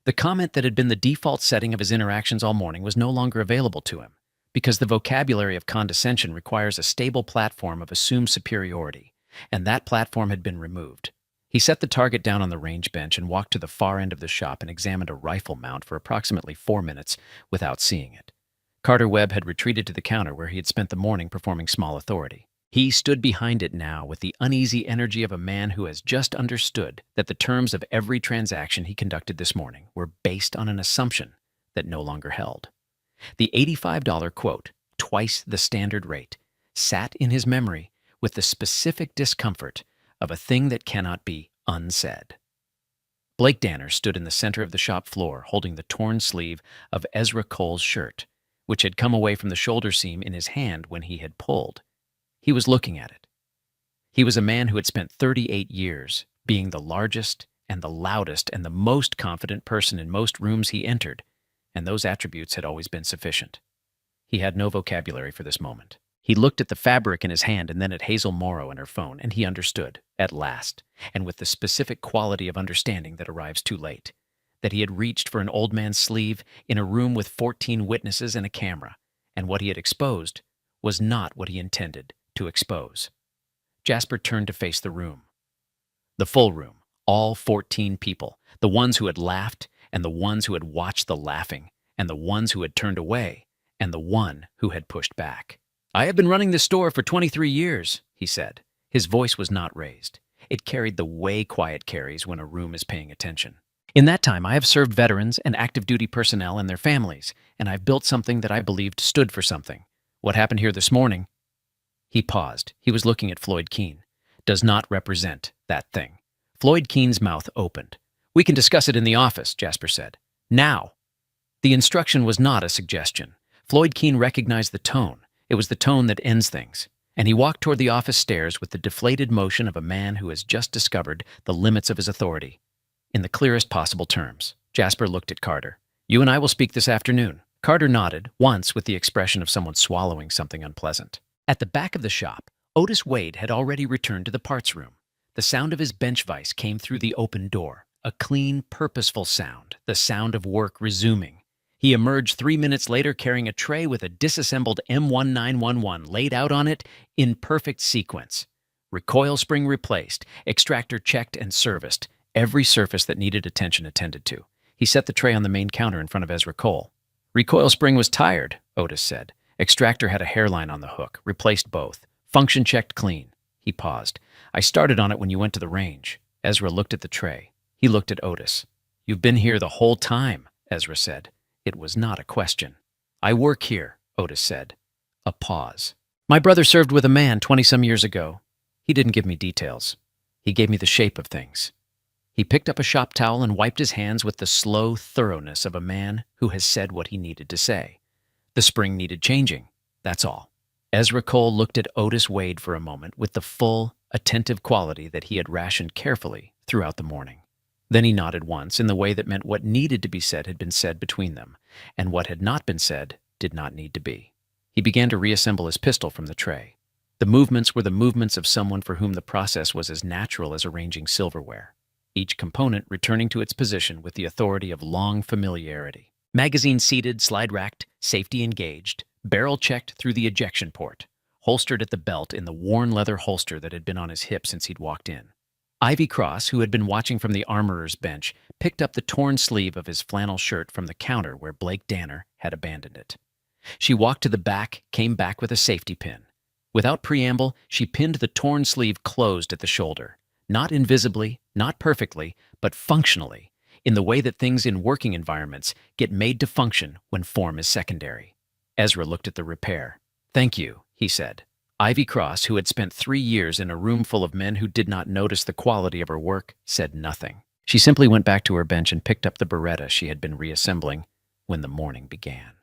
The comment that had been the default setting of his interactions all morning was no longer available to him, because the vocabulary of condescension requires a stable platform of assumed superiority, and that platform had been removed. He set the target down on the range bench and walked to the far end of the shop and examined a rifle mount for approximately 4 minutes without seeing it. Carter Webb had retreated to the counter where he had spent the morning performing small authority. He stood behind it now with the uneasy energy of a man who has just understood that the terms of every transaction he conducted this morning were based on an assumption that no longer held. The $85 quote, twice the standard rate, sat in his memory with the specific discomfort of a thing that cannot be unsaid. Blake Danner stood in the center of the shop floor holding the torn sleeve of Ezra Cole's shirt, which had come away from the shoulder seam in his hand when he had pulled. He was looking at it. He was a man who had spent 38 years being the largest and the loudest and the most confident person in most rooms he entered, and those attributes had always been sufficient. He had no vocabulary for this moment. He looked at the fabric in his hand and then at Hazel Morrow and her phone, and he understood, at last, and with the specific quality of understanding that arrives too late, that he had reached for an old man's sleeve in a room with 14 witnesses and a camera, and what he had exposed was not what he intended to expose. Jasper turned to face the room. The full room, all 14 people, the ones who had laughed and the ones who had watched the laughing and the ones who had turned away and the one who had pushed back. "I have been running this store for 23 years, he said. His voice was not raised. It carried the way quiet carries when a room is paying attention. "In that time, I have served veterans and active duty personnel and their families, and I've built something that I believed stood for something. What happened here this morning," he paused. He was looking at Floyd Keene, "does not represent that thing." Floyd Keene's mouth opened. "We can discuss it in the office," Jasper said. "Now." The instruction was not a suggestion. Floyd Keene recognized the tone. It was the tone that ends things. And he walked toward the office stairs with the deflated motion of a man who has just discovered the limits of his authority. In the clearest possible terms, Jasper looked at Carter. "You and I will speak this afternoon." Carter nodded, once with the expression of someone swallowing something unpleasant. At the back of the shop, Otis Wade had already returned to the parts room. The sound of his bench vise came through the open door, a clean, purposeful sound, the sound of work resuming. He emerged 3 minutes later carrying a tray with a disassembled M1911 laid out on it in perfect sequence. Recoil spring replaced, extractor checked and serviced, every surface that needed attention attended to. He set the tray on the main counter in front of Ezra Cole. "Recoil spring was tired," Otis said. "Extractor had a hairline on the hook, replaced both. Function checked clean." He paused. "I started on it when you went to the range." Ezra looked at the tray. He looked at Otis. "You've been here the whole time," Ezra said. It was not a question. "I work here," Otis said. A pause. "My brother served with a man 20-some years ago. He didn't give me details. He gave me the shape of things." He picked up a shop towel and wiped his hands with the slow thoroughness of a man who has said what he needed to say. The spring needed changing, that's all. Ezra Cole looked at Otis Wade for a moment with the full, attentive quality that he had rationed carefully throughout the morning. Then he nodded once in the way that meant what needed to be said had been said between them, and what had not been said did not need to be. He began to reassemble his pistol from the tray. The movements were the movements of someone for whom the process was as natural as arranging silverware, each component returning to its position with the authority of long familiarity. Magazine seated, slide-racked, safety engaged, barrel checked through the ejection port, holstered at the belt in the worn leather holster that had been on his hip since he'd walked in. Ivy Cross, who had been watching from the armorer's bench, picked up the torn sleeve of his flannel shirt from the counter where Blake Danner had abandoned it. She walked to the back, came back with a safety pin. Without preamble, she pinned the torn sleeve closed at the shoulder, not invisibly, not perfectly, but functionally, in the way that things in working environments get made to function when form is secondary. Ezra looked at the repair. "Thank you," he said. Ivy Cross, who had spent 3 years in a room full of men who did not notice the quality of her work, said nothing. She simply went back to her bench and picked up the Beretta she had been reassembling when the morning began.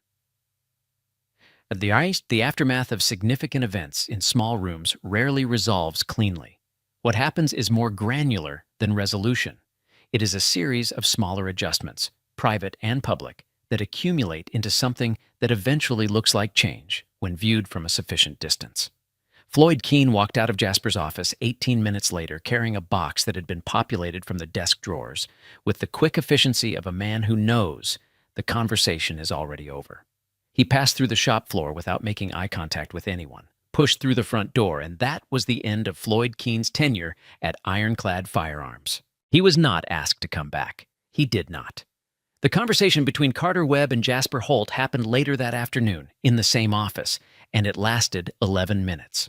The aftermath of significant events in small rooms rarely resolves cleanly. What happens is more granular than resolution. It is a series of smaller adjustments, private and public, that accumulate into something that eventually looks like change when viewed from a sufficient distance. Floyd Keene walked out of Jasper's office 18 minutes later carrying a box that had been populated from the desk drawers with the quick efficiency of a man who knows the conversation is already over. He passed through the shop floor without making eye contact with anyone, pushed through the front door, and that was the end of Floyd Keene's tenure at Ironclad Firearms. He was not asked to come back. He did not. The conversation between Carter Webb and Jasper Holt happened later that afternoon in the same office, and it lasted 11 minutes.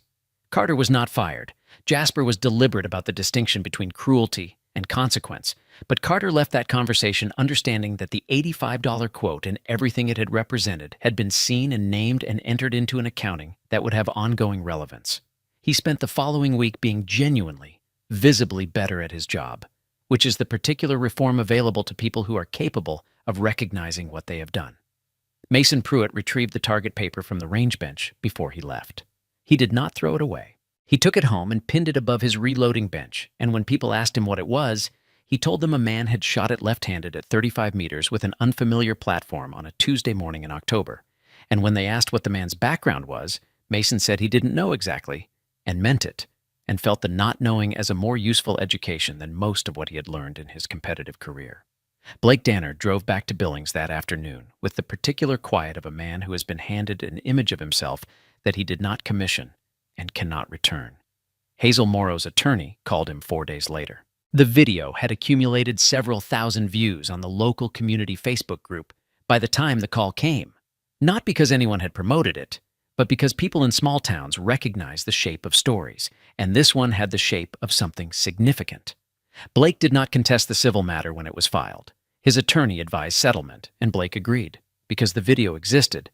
Carter was not fired. Jasper was deliberate about the distinction between cruelty and consequence, but Carter left that conversation understanding that the $85 quote and everything it had represented had been seen and named and entered into an accounting that would have ongoing relevance. He spent the following week being genuinely, visibly better at his job, which is the particular reform available to people who are capable of recognizing what they have done. Mason Pruitt retrieved the target paper from the range bench before he left. He did not throw it away. He took it home and pinned it above his reloading bench, and when people asked him what it was, he told them a man had shot it left-handed at 35 meters with an unfamiliar platform on a Tuesday morning in October. And when they asked what the man's background was, Mason said he didn't know exactly, and meant it, and felt the not knowing as a more useful education than most of what he had learned in his competitive career. Blake Danner drove back to Billings that afternoon with the particular quiet of a man who has been handed an image of himself that he did not commission and cannot return. Hazel Morrow's attorney called him 4 days later. The video had accumulated several thousand views on the local community Facebook group by the time the call came, not because anyone had promoted it, but because people in small towns recognize the shape of stories, and this one had the shape of something significant. Blake did not contest the civil matter when it was filed. His attorney advised settlement, and Blake agreed, because the video existed,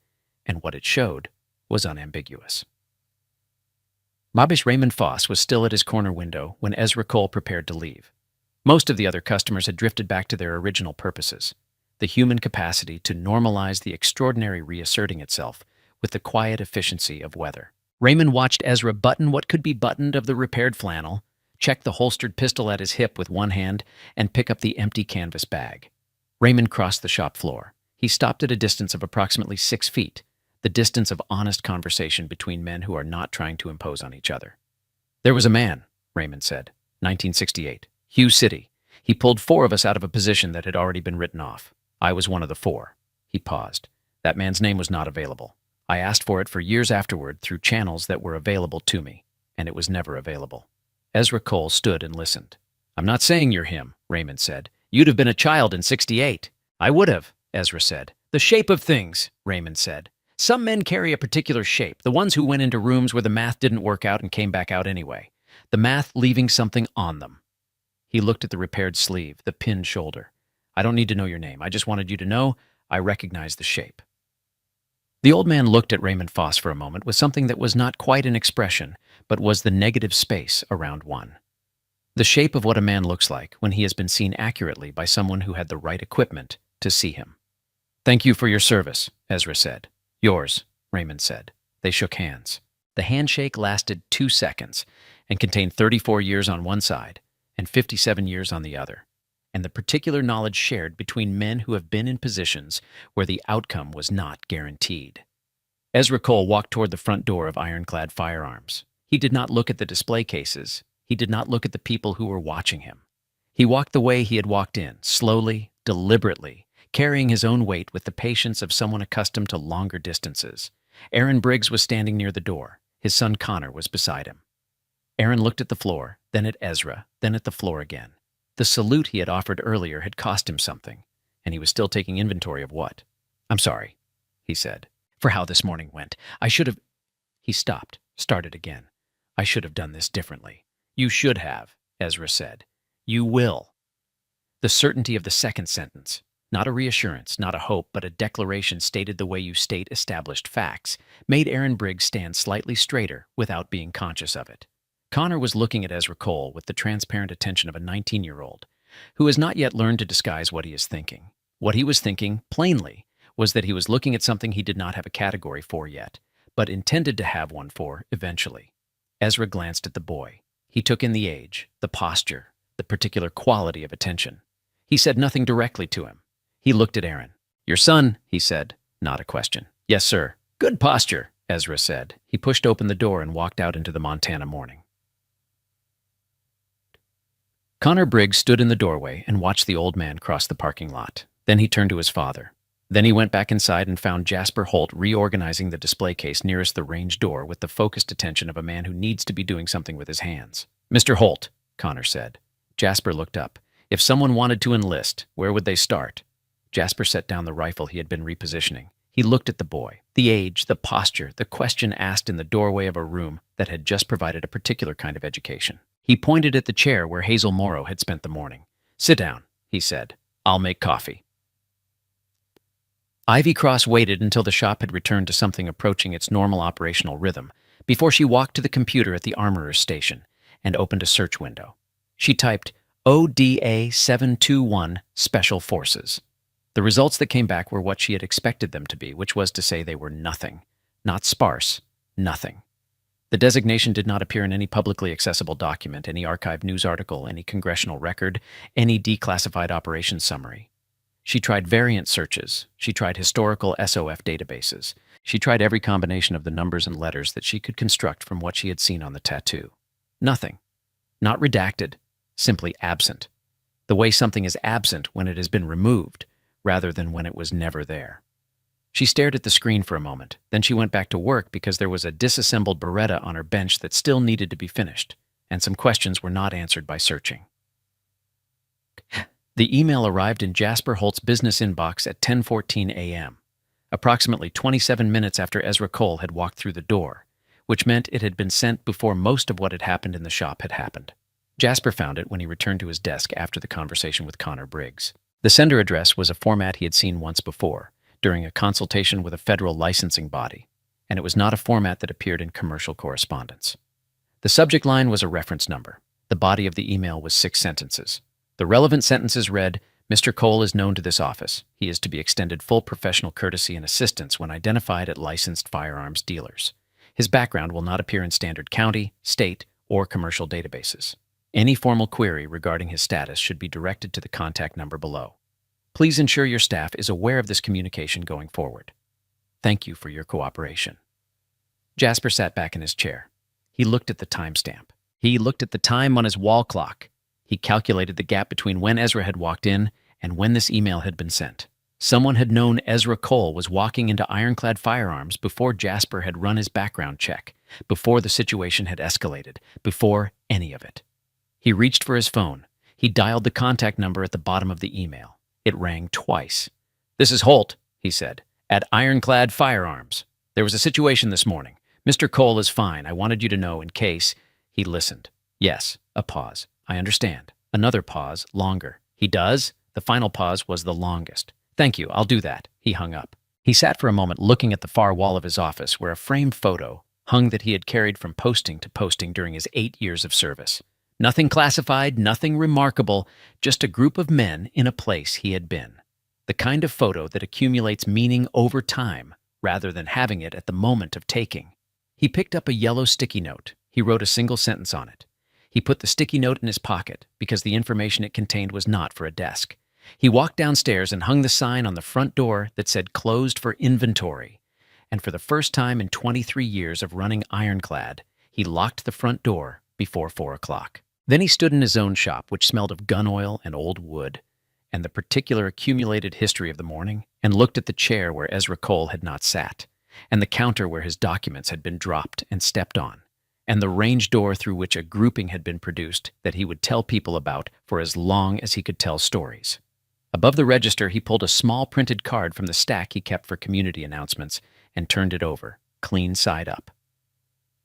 and what it showed was unambiguous. Mobbish Raymond Foss was still at his corner window when Ezra Cole prepared to leave. Most of the other customers had drifted back to their original purposes, the human capacity to normalize the extraordinary reasserting itself with the quiet efficiency of weather. Raymond watched Ezra button what could be buttoned of the repaired flannel, check the holstered pistol at his hip with one hand, and pick up the empty canvas bag. Raymond crossed the shop floor. He stopped at a distance of approximately 6 feet, the distance of honest conversation between men who are not trying to impose on each other. "There was a man," Raymond said, 1968, Hugh City. "He pulled 4 of us out of a position that had already been written off. I was one of the 4. He paused. "That man's name was not available. I asked for it for years afterward through channels that were available to me, and it was never available." Ezra Cole stood and listened. "I'm not saying you're him," Raymond said. "You'd have been a child in 68. "I would have," Ezra said. "The shape of things," Raymond said. "Some men carry a particular shape, the ones who went into rooms where the math didn't work out and came back out anyway. The math leaving something on them." He looked at the repaired sleeve, the pinned shoulder. "I don't need to know your name. I just wanted you to know I recognize the shape." The old man looked at Raymond Foss for a moment with something that was not quite an expression, but was the negative space around one. The shape of what a man looks like when he has been seen accurately by someone who had the right equipment to see him. "Thank you for your service," Ezra said. "Yours," Raymond said. They shook hands. The handshake lasted 2 seconds and contained 34 years on one side and 57 years on the other, and the particular knowledge shared between men who have been in positions where the outcome was not guaranteed. Ezra Cole walked toward the front door of Ironclad Firearms. He did not look at the display cases. He did not look at the people who were watching him. He walked the way he had walked in, slowly, deliberately, carrying his own weight with the patience of someone accustomed to longer distances. Aaron Briggs was standing near the door. His son Connor was beside him. Aaron looked at the floor, then at Ezra, then at the floor again. The salute he had offered earlier had cost him something, and he was still taking inventory of what. "I'm sorry," he said, "for how this morning went. I should have—" He stopped, started again. "I should have done this differently." "You should have," Ezra said. "You will." The certainty of the second sentence, not a reassurance, not a hope, but a declaration stated the way you state established facts, made Aaron Briggs stand slightly straighter without being conscious of it. Connor was looking at Ezra Cole with the transparent attention of a 19-year-old who has not yet learned to disguise what he is thinking. What he was thinking, plainly, was that he was looking at something he did not have a category for yet, but intended to have one for eventually. Ezra glanced at the boy. He took in the age, the posture, the particular quality of attention. He said nothing directly to him. He looked at Aaron. "Your son," he said, not a question. "Yes, sir." "Good posture," Ezra said. He pushed open the door and walked out into the Montana morning. Connor Briggs stood in the doorway and watched the old man cross the parking lot. Then he turned to his father. Then he went back inside and found Jasper Holt reorganizing the display case nearest the range door with the focused attention of a man who needs to be doing something with his hands. "Mr. Holt," Connor said. Jasper looked up. If someone wanted to enlist, where would they start? Jasper set down the rifle he had been repositioning. He looked at the boy. The age, the posture, the question asked in the doorway of a room that had just provided a particular kind of education. He pointed at the chair where Hazel Morrow had spent the morning. "Sit down," he said. "I'll make coffee." Ivy Cross waited until the shop had returned to something approaching its normal operational rhythm before she walked to the computer at the armorer's station and opened a search window. She typed ODA 721 Special Forces. The results that came back were what she had expected them to be, which was to say they were nothing. Not sparse, nothing. The designation did not appear in any publicly accessible document, any archived news article, any congressional record, any declassified operations summary. She tried variant searches. She tried historical SOF databases. She tried every combination of the numbers and letters that she could construct from what she had seen on the tattoo. Nothing. Not redacted, simply absent. The way something is absent when it has been removed, rather than when it was never there. She stared at the screen for a moment. Then she went back to work because there was a disassembled Beretta on her bench that still needed to be finished, and some questions were not answered by searching. The email arrived in Jasper Holt's business inbox at 10:14 a.m., approximately 27 minutes after Ezra Cole had walked through the door, which meant it had been sent before most of what had happened in the shop had happened. Jasper found it when he returned to his desk after the conversation with Connor Briggs. The sender address was a format he had seen once before, during a consultation with a federal licensing body, and it was not a format that appeared in commercial correspondence. The subject line was a reference number. The body of the email was 6 sentences. The relevant sentences read, "Mr. Cole is known to this office. He is to be extended full professional courtesy and assistance when identified at licensed firearms dealers. His background will not appear in standard county, state, or commercial databases. Any formal query regarding his status should be directed to the contact number below. Please ensure your staff is aware of this communication going forward. Thank you for your cooperation." Jasper sat back in his chair. He looked at the timestamp. He looked at the time on his wall clock. He calculated the gap between when Ezra had walked in and when this email had been sent. Someone had known Ezra Cole was walking into Ironclad Firearms before Jasper had run his background check, before the situation had escalated, before any of it. He reached for his phone. He dialed the contact number at the bottom of the email. It rang twice. "This is Holt," he said, "at Ironclad Firearms. There was a situation this morning. Mr. Cole is fine. I wanted you to know in case—" He listened. "Yes." A pause. "I understand." Another pause, longer. "He does?" The final pause was the longest. "Thank you, I'll do that." He hung up. He sat for a moment looking at the far wall of his office where a framed photo hung that he had carried from posting to posting during his 8 years of service. Nothing classified, nothing remarkable, just a group of men in a place he had been. The kind of photo that accumulates meaning over time, rather than having it at the moment of taking. He picked up a yellow sticky note. He wrote a single sentence on it. He put the sticky note in his pocket because the information it contained was not for a desk. He walked downstairs and hung the sign on the front door that said "Closed for inventory." And for the first time in 23 years of running Ironclad, he locked the front door before 4 o'clock. Then he stood in his own shop, which smelled of gun oil and old wood, and the particular accumulated history of the morning, and looked at the chair where Ezra Cole had not sat, and the counter where his documents had been dropped and stepped on, and the range door through which a grouping had been produced that he would tell people about for as long as he could tell stories. Above the register, he pulled a small printed card from the stack he kept for community announcements and turned it over, clean side up.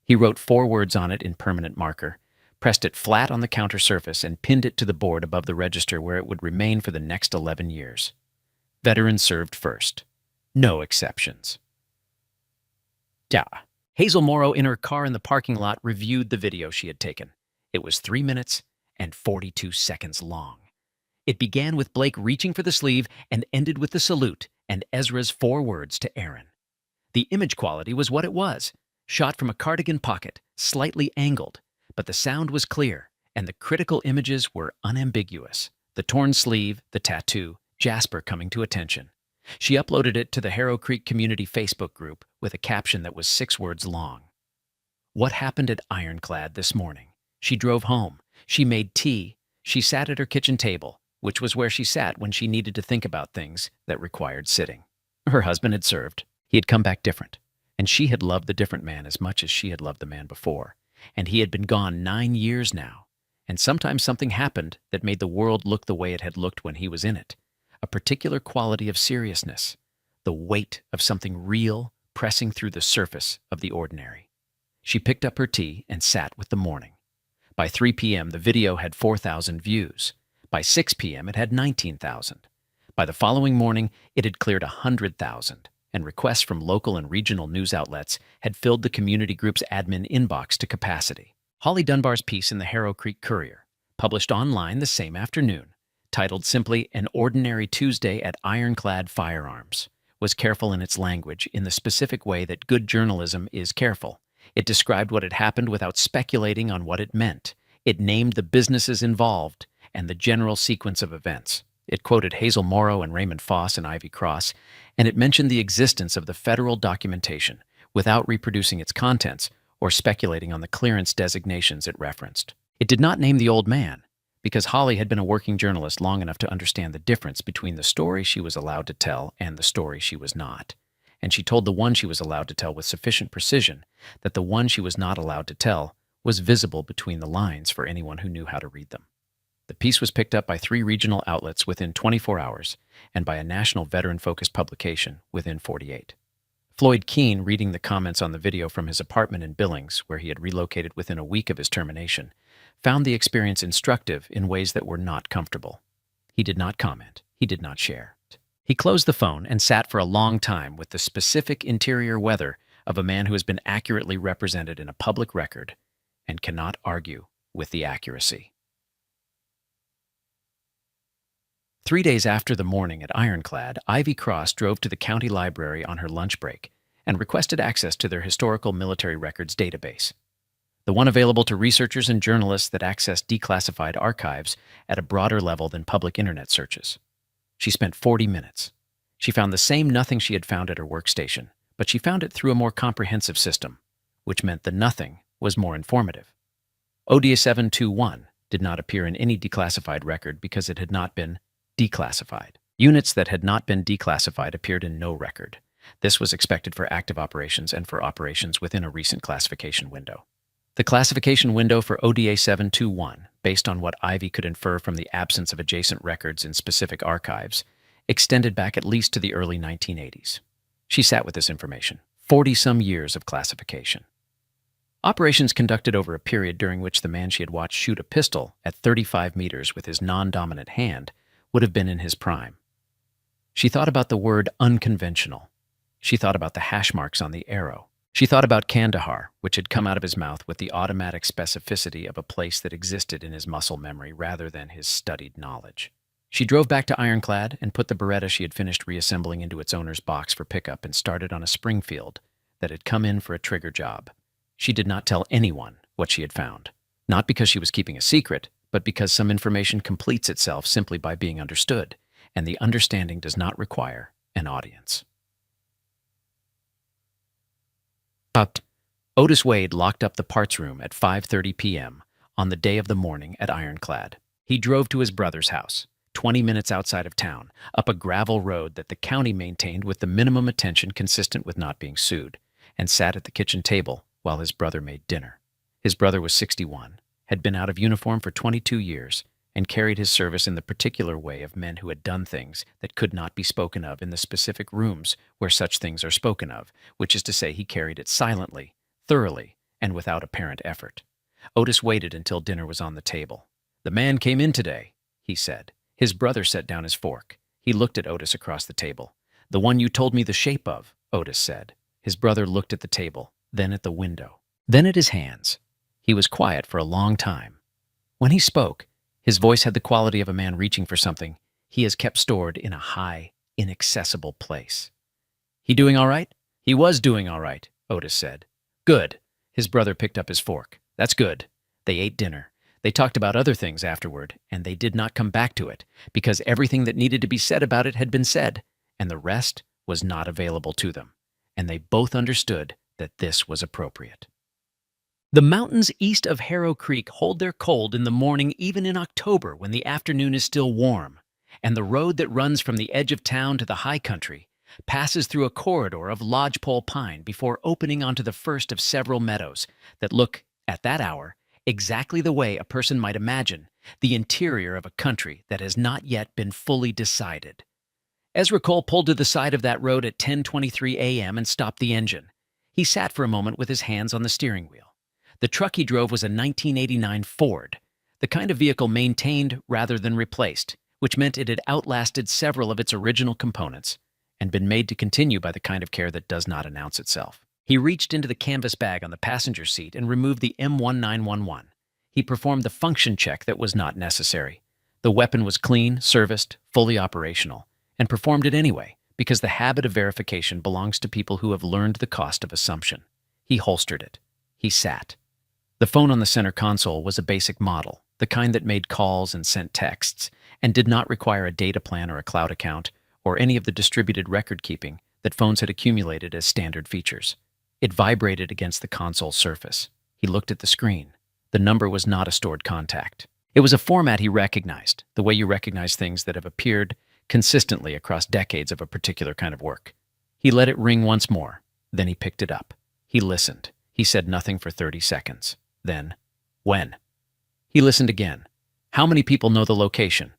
He wrote 4 words on it in permanent marker, pressed it flat on the counter surface, and pinned it to the board above the register where it would remain for the next 11 years. Veterans served first. No exceptions. Hazel Morrow in her car in the parking lot reviewed the video she had taken. It was 3 minutes and 42 seconds long. It began with Blake reaching for the sleeve and ended with the salute and Ezra's 4 words to Aaron. The image quality was what it was, shot from a cardigan pocket, slightly angled, but the sound was clear, and the critical images were unambiguous. The torn sleeve, the tattoo, Jasper coming to attention. She uploaded it to the Harrow Creek Community Facebook group with a caption that was 6 words long. What happened at Ironclad this morning? She drove home. She made tea. She sat at her kitchen table, which was where she sat when she needed to think about things that required sitting. Her husband had served. He had come back different, and she had loved the different man as much as she had loved the man before. And he had been gone 9 years now, and sometimes something happened that made the world look the way it had looked when he was in it. A particular quality of seriousness, the weight of something real pressing through the surface of the ordinary. She picked up her tea and sat with the morning. By 3 p.m., the video had 4,000 views. By 6 p.m., it had 19,000. By the following morning, it had cleared 100,000, and requests from local and regional news outlets had filled the community group's admin inbox to capacity. Holly Dunbar's piece in the Harrow Creek Courier, published online the same afternoon, titled simply "An Ordinary Tuesday at Ironclad Firearms," was careful in its language in the specific way that good journalism is careful. It described what had happened without speculating on what it meant. It named the businesses involved and the general sequence of events. It quoted Hazel Morrow and Raymond Foss and Ivy Cross, and it mentioned the existence of the federal documentation without reproducing its contents or speculating on the clearance designations it referenced. It did not name the old man, because Holly had been a working journalist long enough to understand the difference between the story she was allowed to tell and the story she was not. And she told the one she was allowed to tell with sufficient precision that the one she was not allowed to tell was visible between the lines for anyone who knew how to read them. The piece was picked up by 3 regional outlets within 24 hours and by a national veteran-focused publication within 48. Floyd Keene, reading the comments on the video from his apartment in Billings, where he had relocated within a week of his termination, found the experience instructive in ways that were not comfortable. He did not comment. He did not share. He closed the phone and sat for a long time with the specific interior weather of a man who has been accurately represented in a public record and cannot argue with the accuracy. 3 days after the morning at Ironclad, Ivy Cross drove to the county library on her lunch break and requested access to their historical military records database, the one available to researchers and journalists that access declassified archives at a broader level than public internet searches. She spent 40 minutes. She found the same nothing she had found at her workstation, but she found it through a more comprehensive system, which meant the nothing was more informative. ODA 721 did not appear in any declassified record because it had not been declassified. Units that had not been declassified appeared in no record. This was expected for active operations and for operations within a recent classification window. The classification window for ODA 721, based on what Ivy could infer from the absence of adjacent records in specific archives, extended back at least to the early 1980s. She sat with this information, 40-some years of classification. Operations conducted over a period during which the man she had watched shoot a pistol at 35 meters with his non-dominant hand would have been in his prime. She thought about the word unconventional. She thought about the hash marks on the arrow. She thought about Kandahar, which had come out of his mouth with the automatic specificity of a place that existed in his muscle memory rather than his studied knowledge. She drove back to Ironclad and put the Beretta she had finished reassembling into its owner's box for pickup and started on a Springfield that had come in for a trigger job. She did not tell anyone what she had found, not because she was keeping a secret, but because some information completes itself simply by being understood, and the understanding does not require an audience. Otis Wade locked up the parts room at 5:30 p.m. on the day of the morning at Ironclad. He drove to his brother's house, 20 minutes outside of town, up a gravel road that the county maintained with the minimum attention consistent with not being sued, and sat at the kitchen table while his brother made dinner. His brother was 61, had been out of uniform for 22 years, and carried his service in the particular way of men who had done things that could not be spoken of in the specific rooms where such things are spoken of, which is to say he carried it silently, thoroughly, and without apparent effort. Otis waited until dinner was on the table. "The man came in today," he said. His brother set down his fork. He looked at Otis across the table. "The one you told me the shape of," Otis said. His brother looked at the table, then at the window, then at his hands. He was quiet for a long time. When he spoke, his voice had the quality of a man reaching for something he has kept stored in a high, inaccessible place. "He doing all right?" "He was doing all right," Otis said. "Good." His brother picked up his fork. "That's good." They ate dinner. They talked about other things afterward, and they did not come back to it, because everything that needed to be said about it had been said, and the rest was not available to them, and they both understood that this was appropriate. The mountains east of Harrow Creek hold their cold in the morning even in October when the afternoon is still warm, and the road that runs from the edge of town to the high country passes through a corridor of lodgepole pine before opening onto the first of several meadows that look, at that hour, exactly the way a person might imagine the interior of a country that has not yet been fully decided. Ezra Cole pulled to the side of that road at 10:23 a.m. and stopped the engine. He sat for a moment with his hands on the steering wheel. The truck he drove was a 1989 Ford, the kind of vehicle maintained rather than replaced, which meant it had outlasted several of its original components and been made to continue by the kind of care that does not announce itself. He reached into the canvas bag on the passenger seat and removed the M1911. He performed the function check that was not necessary. The weapon was clean, serviced, fully operational, and performed it anyway, because the habit of verification belongs to people who have learned the cost of assumption. He holstered it. He sat. The phone on the center console was a basic model, the kind that made calls and sent texts, and did not require a data plan or a cloud account, or any of the distributed record-keeping that phones had accumulated as standard features. It vibrated against the console surface. He looked at the screen. The number was not a stored contact. It was a format he recognized, the way you recognize things that have appeared consistently across decades of a particular kind of work. He let it ring once more. Then he picked it up. He listened. He said nothing for 30 seconds. Then, when? He listened again. How many people know the location?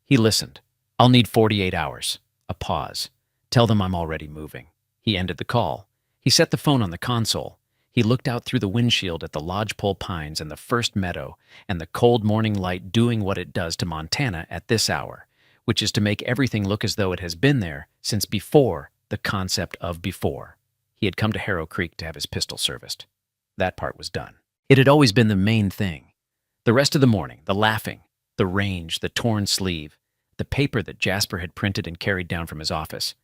He listened. I'll need 48 hours. A pause. Tell them I'm already moving. He ended the call. He set the phone on the console. He looked out through the windshield at the lodgepole pines and the first meadow and the cold morning light doing what it does to Montana at this hour, which is to make everything look as though it has been there since before the concept of before. He had come to Harrow Creek to have his pistol serviced. That part was done. It had always been the main thing. The rest of the morning, the laughing, the range, the torn sleeve, the paper that Jasper had printed and carried down from his office,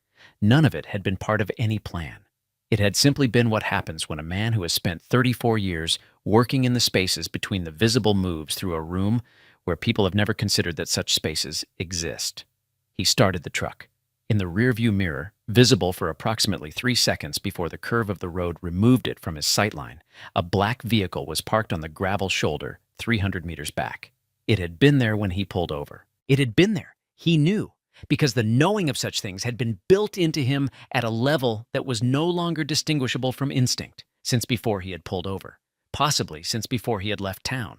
none of it had been part of any plan. It had simply been what happens when a man who has spent 34 years working in the spaces between the visible moves through a room where people have never considered that such spaces exist. He started the truck. In the rearview mirror, visible for approximately 3 seconds before the curve of the road removed it from his sightline, a black vehicle was parked on the gravel shoulder 300 meters back. It had been there when he pulled over. It had been there. He knew, because the knowing of such things had been built into him at a level that was no longer distinguishable from instinct since before he had pulled over, possibly since before he had left town.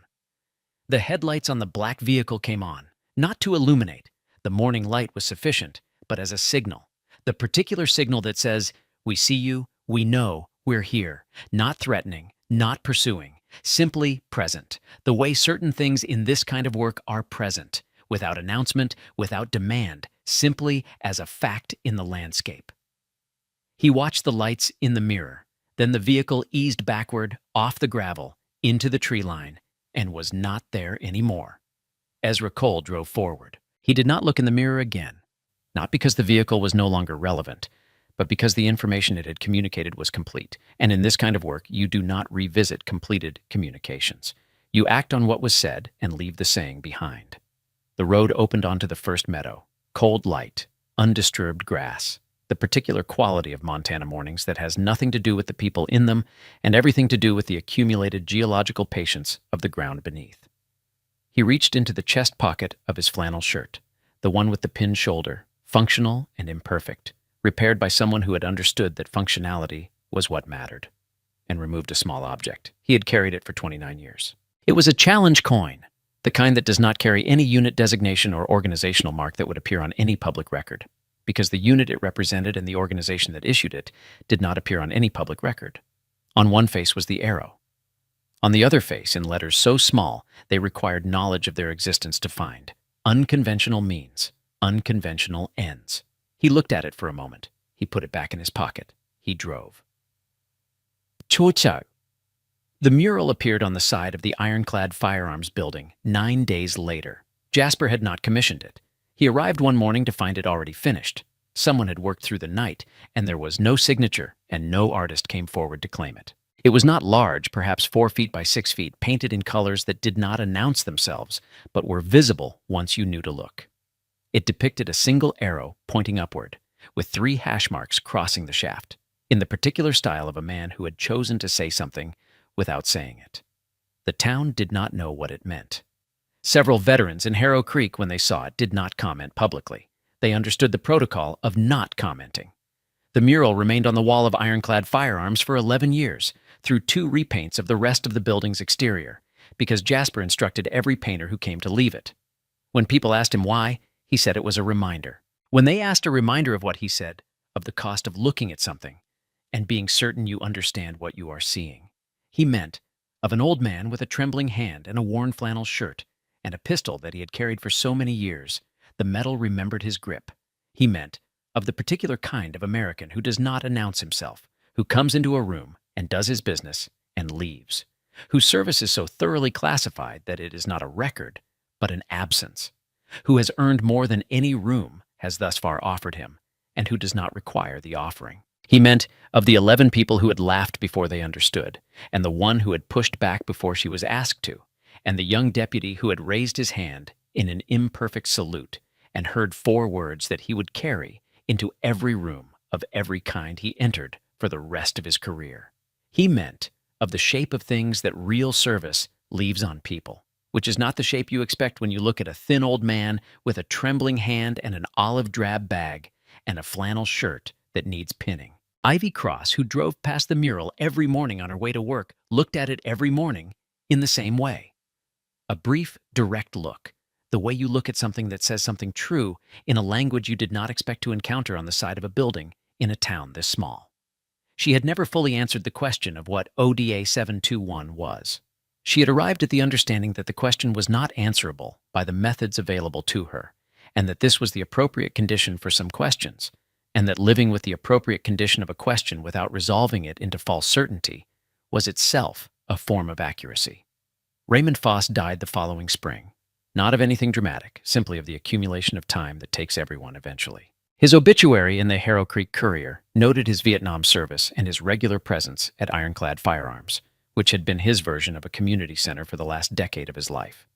The headlights on the black vehicle came on, not to illuminate. The morning light was sufficient, but as a signal. The particular signal that says, we see you, we know, we're here. Not threatening, not pursuing, simply present. The way certain things in this kind of work are present, without announcement, without demand, simply as a fact in the landscape. He watched the lights in the mirror. Then the vehicle eased backward, off the gravel, into the tree line, and was not there anymore. Ezra Cole drove forward. He did not look in the mirror again, not because the vehicle was no longer relevant, but because the information it had communicated was complete. And in this kind of work, you do not revisit completed communications. You act on what was said and leave the saying behind. The road opened onto the first meadow. Cold light, undisturbed grass, the particular quality of Montana mornings that has nothing to do with the people in them and everything to do with the accumulated geological patience of the ground beneath. He reached into the chest pocket of his flannel shirt, the one with the pinned shoulder, functional and imperfect, repaired by someone who had understood that functionality was what mattered, and removed a small object. He had carried it for 29 years. It was a challenge coin, the kind that does not carry any unit designation or organizational mark that would appear on any public record, because the unit it represented and the organization that issued it did not appear on any public record. On one face was the arrow. On the other face, in letters so small, they required knowledge of their existence to find. Unconventional means, unconventional ends. He looked at it for a moment. He put it back in his pocket. He drove. Chochak. The mural appeared on the side of the ironclad firearms building 9 days later. Jasper had not commissioned it. He arrived one morning to find it already finished. Someone had worked through the night, and there was no signature, and no artist came forward to claim it. It was not large, perhaps 4 feet by 6 feet, painted in colors that did not announce themselves, but were visible once you knew to look. It depicted a single arrow pointing upward, with 3 hash marks crossing the shaft, in the particular style of a man who had chosen to say something without saying it. The town did not know what it meant. Several veterans in Harrow Creek, when they saw it, did not comment publicly. They understood the protocol of not commenting. The mural remained on the wall of ironclad firearms for 11 years, through 2 repaints of the rest of the building's exterior, because Jasper instructed every painter who came to leave it. When people asked him why, he said it was a reminder. When they asked a reminder of what he said, of the cost of looking at something, and being certain you understand what you are seeing, he meant of an old man with a trembling hand and a worn flannel shirt, and a pistol that he had carried for so many years. The metal remembered his grip. He meant of the particular kind of American who does not announce himself, who comes into a room and does his business and leaves, whose service is so thoroughly classified that it is not a record, but an absence, who has earned more than any room has thus far offered him, and who does not require the offering. He meant of the 11 people who had laughed before they understood, and the one who had pushed back before she was asked to, and the young deputy who had raised his hand in an imperfect salute and heard 4 words that he would carry into every room of every kind he entered for the rest of his career. He meant of the shape of things that real service leaves on people, which is not the shape you expect when you look at a thin old man with a trembling hand and an olive drab bag and a flannel shirt that needs pinning. Ivy Cross, who drove past the mural every morning on her way to work, looked at it every morning in the same way. A brief, direct look, the way you look at something that says something true in a language you did not expect to encounter on the side of a building in a town this small. She had never fully answered the question of what ODA 721 was. She had arrived at the understanding that the question was not answerable by the methods available to her, and that this was the appropriate condition for some questions, and that living with the appropriate condition of a question without resolving it into false certainty was itself a form of accuracy. Raymond Foss died the following spring, not of anything dramatic, simply of the accumulation of time that takes everyone eventually. His obituary in the Harrow Creek Courier noted his Vietnam service and his regular presence at Ironclad Firearms, which had been his version of a community center for the last decade of his life.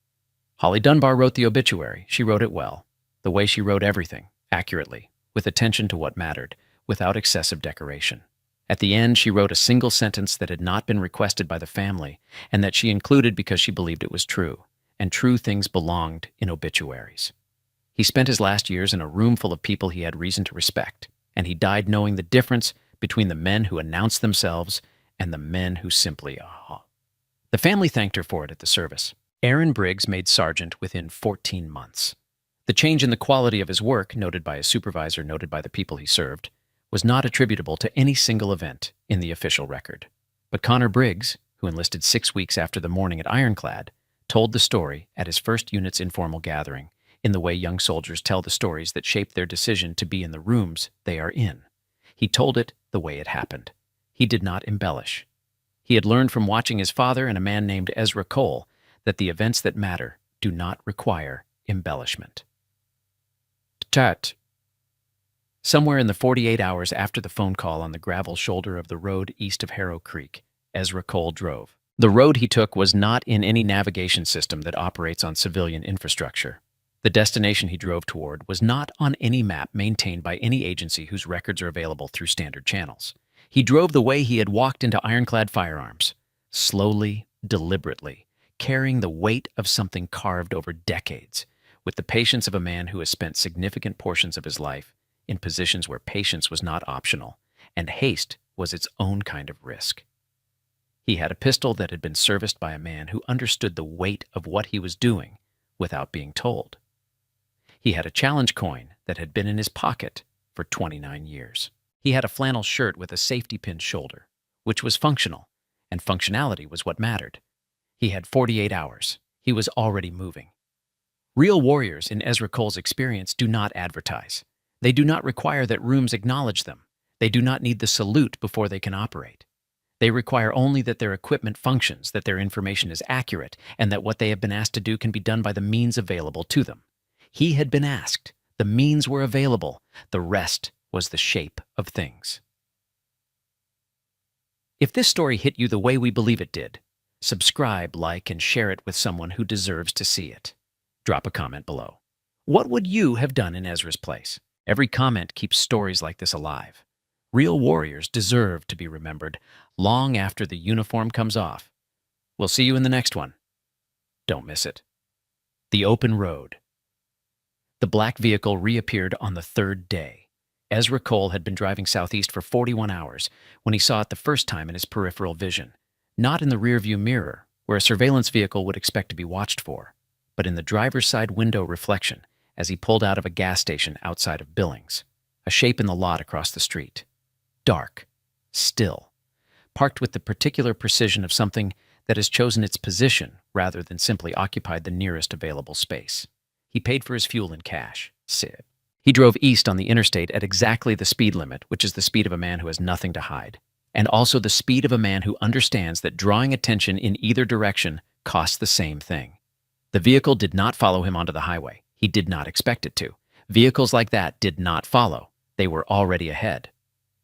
Holly Dunbar wrote the obituary. She wrote it well, the way she wrote everything, accurately, with attention to what mattered, without excessive decoration. At the end, she wrote a single sentence that had not been requested by the family and that she included because she believed it was true, and true things belonged in obituaries. He spent his last years in a room full of people he had reason to respect, and he died knowing the difference between the men who announced themselves and the men who simply The family thanked her for it at the service. Aaron Briggs made sergeant within 14 months. The change in the quality of his work, noted by his supervisor, noted by the people he served, was not attributable to any single event in the official record. But Connor Briggs, who enlisted 6 weeks after the morning at Ironclad, told the story at his first unit's informal gathering, in the way young soldiers tell the stories that shape their decision to be in the rooms they are in. He told it the way it happened. He did not embellish. He had learned from watching his father and a man named Ezra Cole that the events that matter do not require embellishment. Somewhere in the 48 hours after the phone call on the gravel shoulder of the road east of Harrow Creek, Ezra Cole drove. The road he took was not in any navigation system that operates on civilian infrastructure. The destination he drove toward was not on any map maintained by any agency whose records are available through standard channels. He drove the way he had walked into Ironclad Firearms, slowly, deliberately, carrying the weight of something carved over decades, with the patience of a man who has spent significant portions of his life in positions where patience was not optional, and haste was its own kind of risk. He had a pistol that had been serviced by a man who understood the weight of what he was doing without being told. He had a challenge coin that had been in his pocket for 29 years. He had a flannel shirt with a safety pin shoulder, which was functional, and functionality was what mattered. He had 48 hours. He was already moving. Real warriors, in Ezra Cole's experience, do not advertise. They do not require that rooms acknowledge them. They do not need the salute before they can operate. They require only that their equipment functions, that their information is accurate, and that what they have been asked to do can be done by the means available to them. He had been asked. The means were available. The rest was the shape of things. If this story hit you the way we believe it did, subscribe, like, and share it with someone who deserves to see it. Drop a comment below. What would you have done in Ezra's place? Every comment keeps stories like this alive. Real warriors deserve to be remembered long after the uniform comes off. We'll see you in the next one. Don't miss it. The Open Road. The black vehicle reappeared on the third day. Ezra Cole had been driving southeast for 41 hours when he saw it the first time in his peripheral vision, not in the rearview mirror, where a surveillance vehicle would expect to be watched for, but in the driver's side window reflection as he pulled out of a gas station outside of Billings, a shape in the lot across the street. Dark, still, parked with the particular precision of something that has chosen its position rather than simply occupied the nearest available space. He paid for his fuel in cash. He drove east on the interstate at exactly the speed limit, which is the speed of a man who has nothing to hide, and also the speed of a man who understands that drawing attention in either direction costs the same thing. The vehicle did not follow him onto the highway. He did not expect it to. Vehicles like that did not follow. They were already ahead.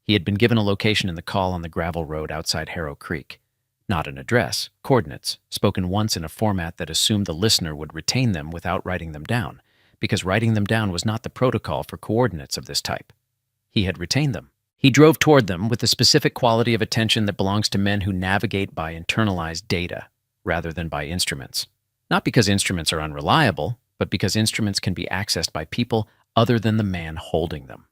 He had been given a location in the call on the gravel road outside Harrow Creek. Not an address, coordinates, spoken once in a format that assumed the listener would retain them without writing them down, because writing them down was not the protocol for coordinates of this type. He had retained them. He drove toward them with the specific quality of attention that belongs to men who navigate by internalized data rather than by instruments. Not because instruments are unreliable, but because instruments can be accessed by people other than the man holding them.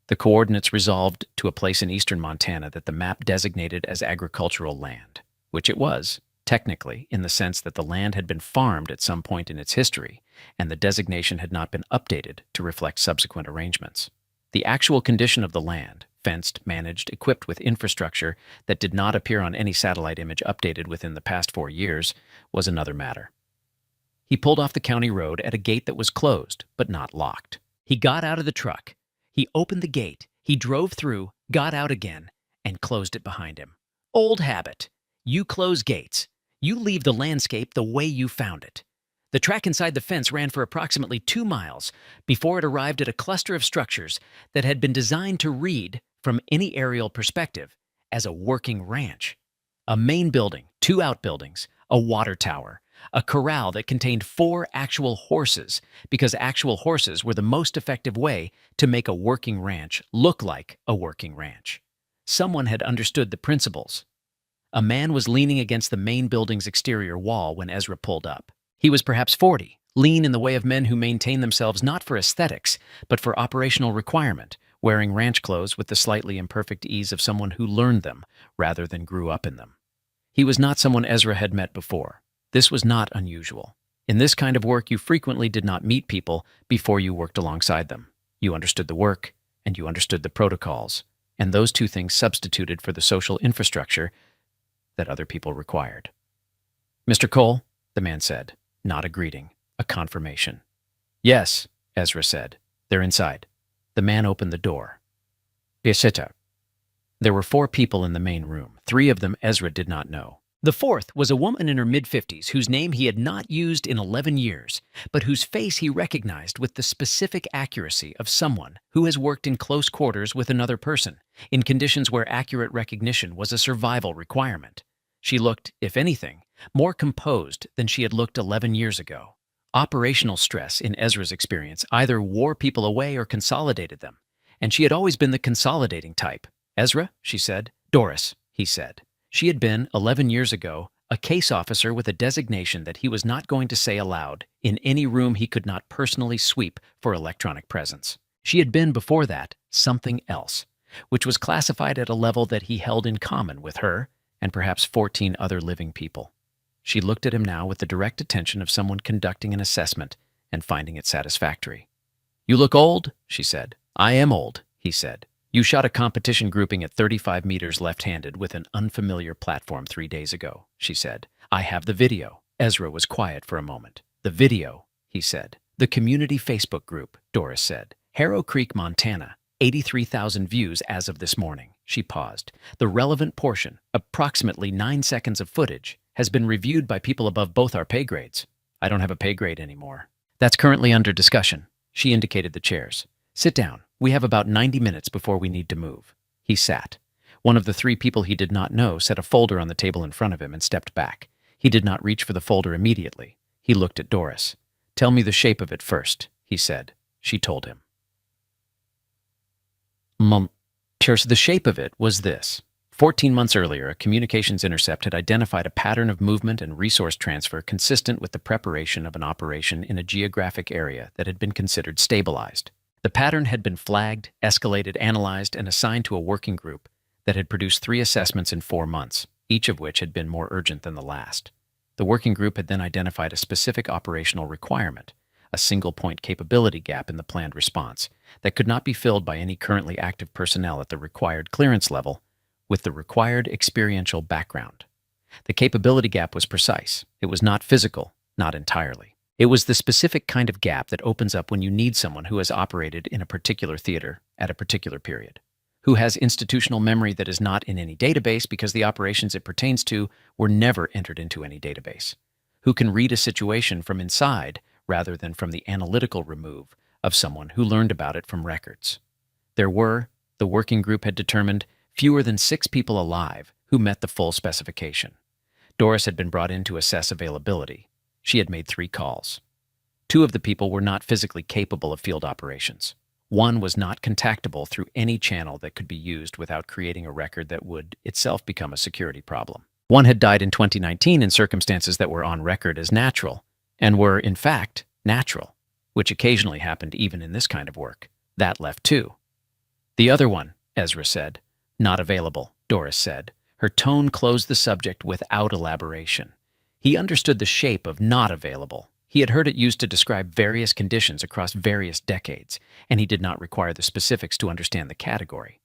The coordinates resolved to a place in eastern Montana that the map designated as agricultural land, which it was, technically, in the sense that the land had been farmed at some point in its history, and the designation had not been updated to reflect subsequent arrangements. The actual condition of the land, fenced, managed, equipped with infrastructure that did not appear on any satellite image updated within the past 4 years, was another matter. He pulled off the county road at a gate that was closed, but not locked. He got out of the truck. He opened the gate. He drove through, got out again, and closed it behind him. Old habit. You close gates. You leave the landscape the way you found it. The track inside the fence ran for approximately 2 miles before it arrived at a cluster of structures that had been designed to read, from any aerial perspective, as a working ranch. A main building, 2 outbuildings, a water tower, a corral that contained 4 actual horses, because actual horses were the most effective way to make a working ranch look like a working ranch. Someone had understood the principles. A man was leaning against the main building's exterior wall when Ezra pulled up. He was perhaps 40, lean in the way of men who maintain themselves not for aesthetics, but for operational requirement, wearing ranch clothes with the slightly imperfect ease of someone who learned them rather than grew up in them. He was not someone Ezra had met before. This was not unusual. In this kind of work, you frequently did not meet people before you worked alongside them. You understood the work, and you understood the protocols, and those 2 things substituted for the social infrastructure that other people required. "Mr. Cole," the man said, not a greeting, a confirmation. "Yes," Ezra said. "They're inside." The man opened the door. "Bisita." There were 4 people in the main room. 3 of them Ezra did not know. The 4th was a woman in her mid-50s whose name he had not used in 11 years, but whose face he recognized with the specific accuracy of someone who has worked in close quarters with another person, in conditions where accurate recognition was a survival requirement. She looked, if anything, more composed than she had looked 11 years ago. Operational stress, in Ezra's experience, either wore people away or consolidated them, and she had always been the consolidating type. "Ezra," she said. "Doris," he said. She had been, 11 years ago, a case officer with a designation that he was not going to say aloud in any room he could not personally sweep for electronic presence. She had been, before that, something else, which was classified at a level that he held in common with her and perhaps 14 other living people. She looked at him now with the direct attention of someone conducting an assessment and finding it satisfactory. "You look old," she said. "I am old," he said. "You shot a competition grouping at 35 meters left-handed with an unfamiliar platform 3 days ago," she said. "I have the video." Ezra was quiet for a moment. "The video," he said. "The community Facebook group," Doris said. "Harrow Creek, Montana. 83,000 views as of this morning." She paused. "The relevant portion, approximately 9 seconds of footage, has been reviewed by people above both our pay grades." "I don't have a pay grade anymore." "That's currently under discussion." She indicated the chairs. "Sit down. We have about 90 minutes before we need to move." He sat. One of the 3 people he did not know set a folder on the table in front of him and stepped back. He did not reach for the folder immediately. He looked at Doris. "Tell me the shape of it first," he said. She told him. The shape of it was this. 14 months earlier, a communications intercept had identified a pattern of movement and resource transfer consistent with the preparation of an operation in a geographic area that had been considered stabilized. The pattern had been flagged, escalated, analyzed, and assigned to a working group that had produced 3 assessments in 4 months, each of which had been more urgent than the last. The working group had then identified a specific operational requirement, a single-point capability gap in the planned response, that could not be filled by any currently active personnel at the required clearance level with the required experiential background. The capability gap was precise. It was not physical, not entirely. It was the specific kind of gap that opens up when you need someone who has operated in a particular theater at a particular period, who has institutional memory that is not in any database because the operations it pertains to were never entered into any database, who can read a situation from inside rather than from the analytical remove of someone who learned about it from records. There were, the working group had determined, fewer than 6 people alive who met the full specification. Doris had been brought in to assess availability. She had made 3 calls. 2 of the people were not physically capable of field operations. 1 was not contactable through any channel that could be used without creating a record that would itself become a security problem. 1 had died in 2019 in circumstances that were on record as natural, and were, in fact, natural, which occasionally happened even in this kind of work. That left 2. The other one, Ezra said. Not available, Doris said. Her tone closed the subject without elaboration. He understood the shape of not available. He had heard it used to describe various conditions across various decades, and he did not require the specifics to understand the category.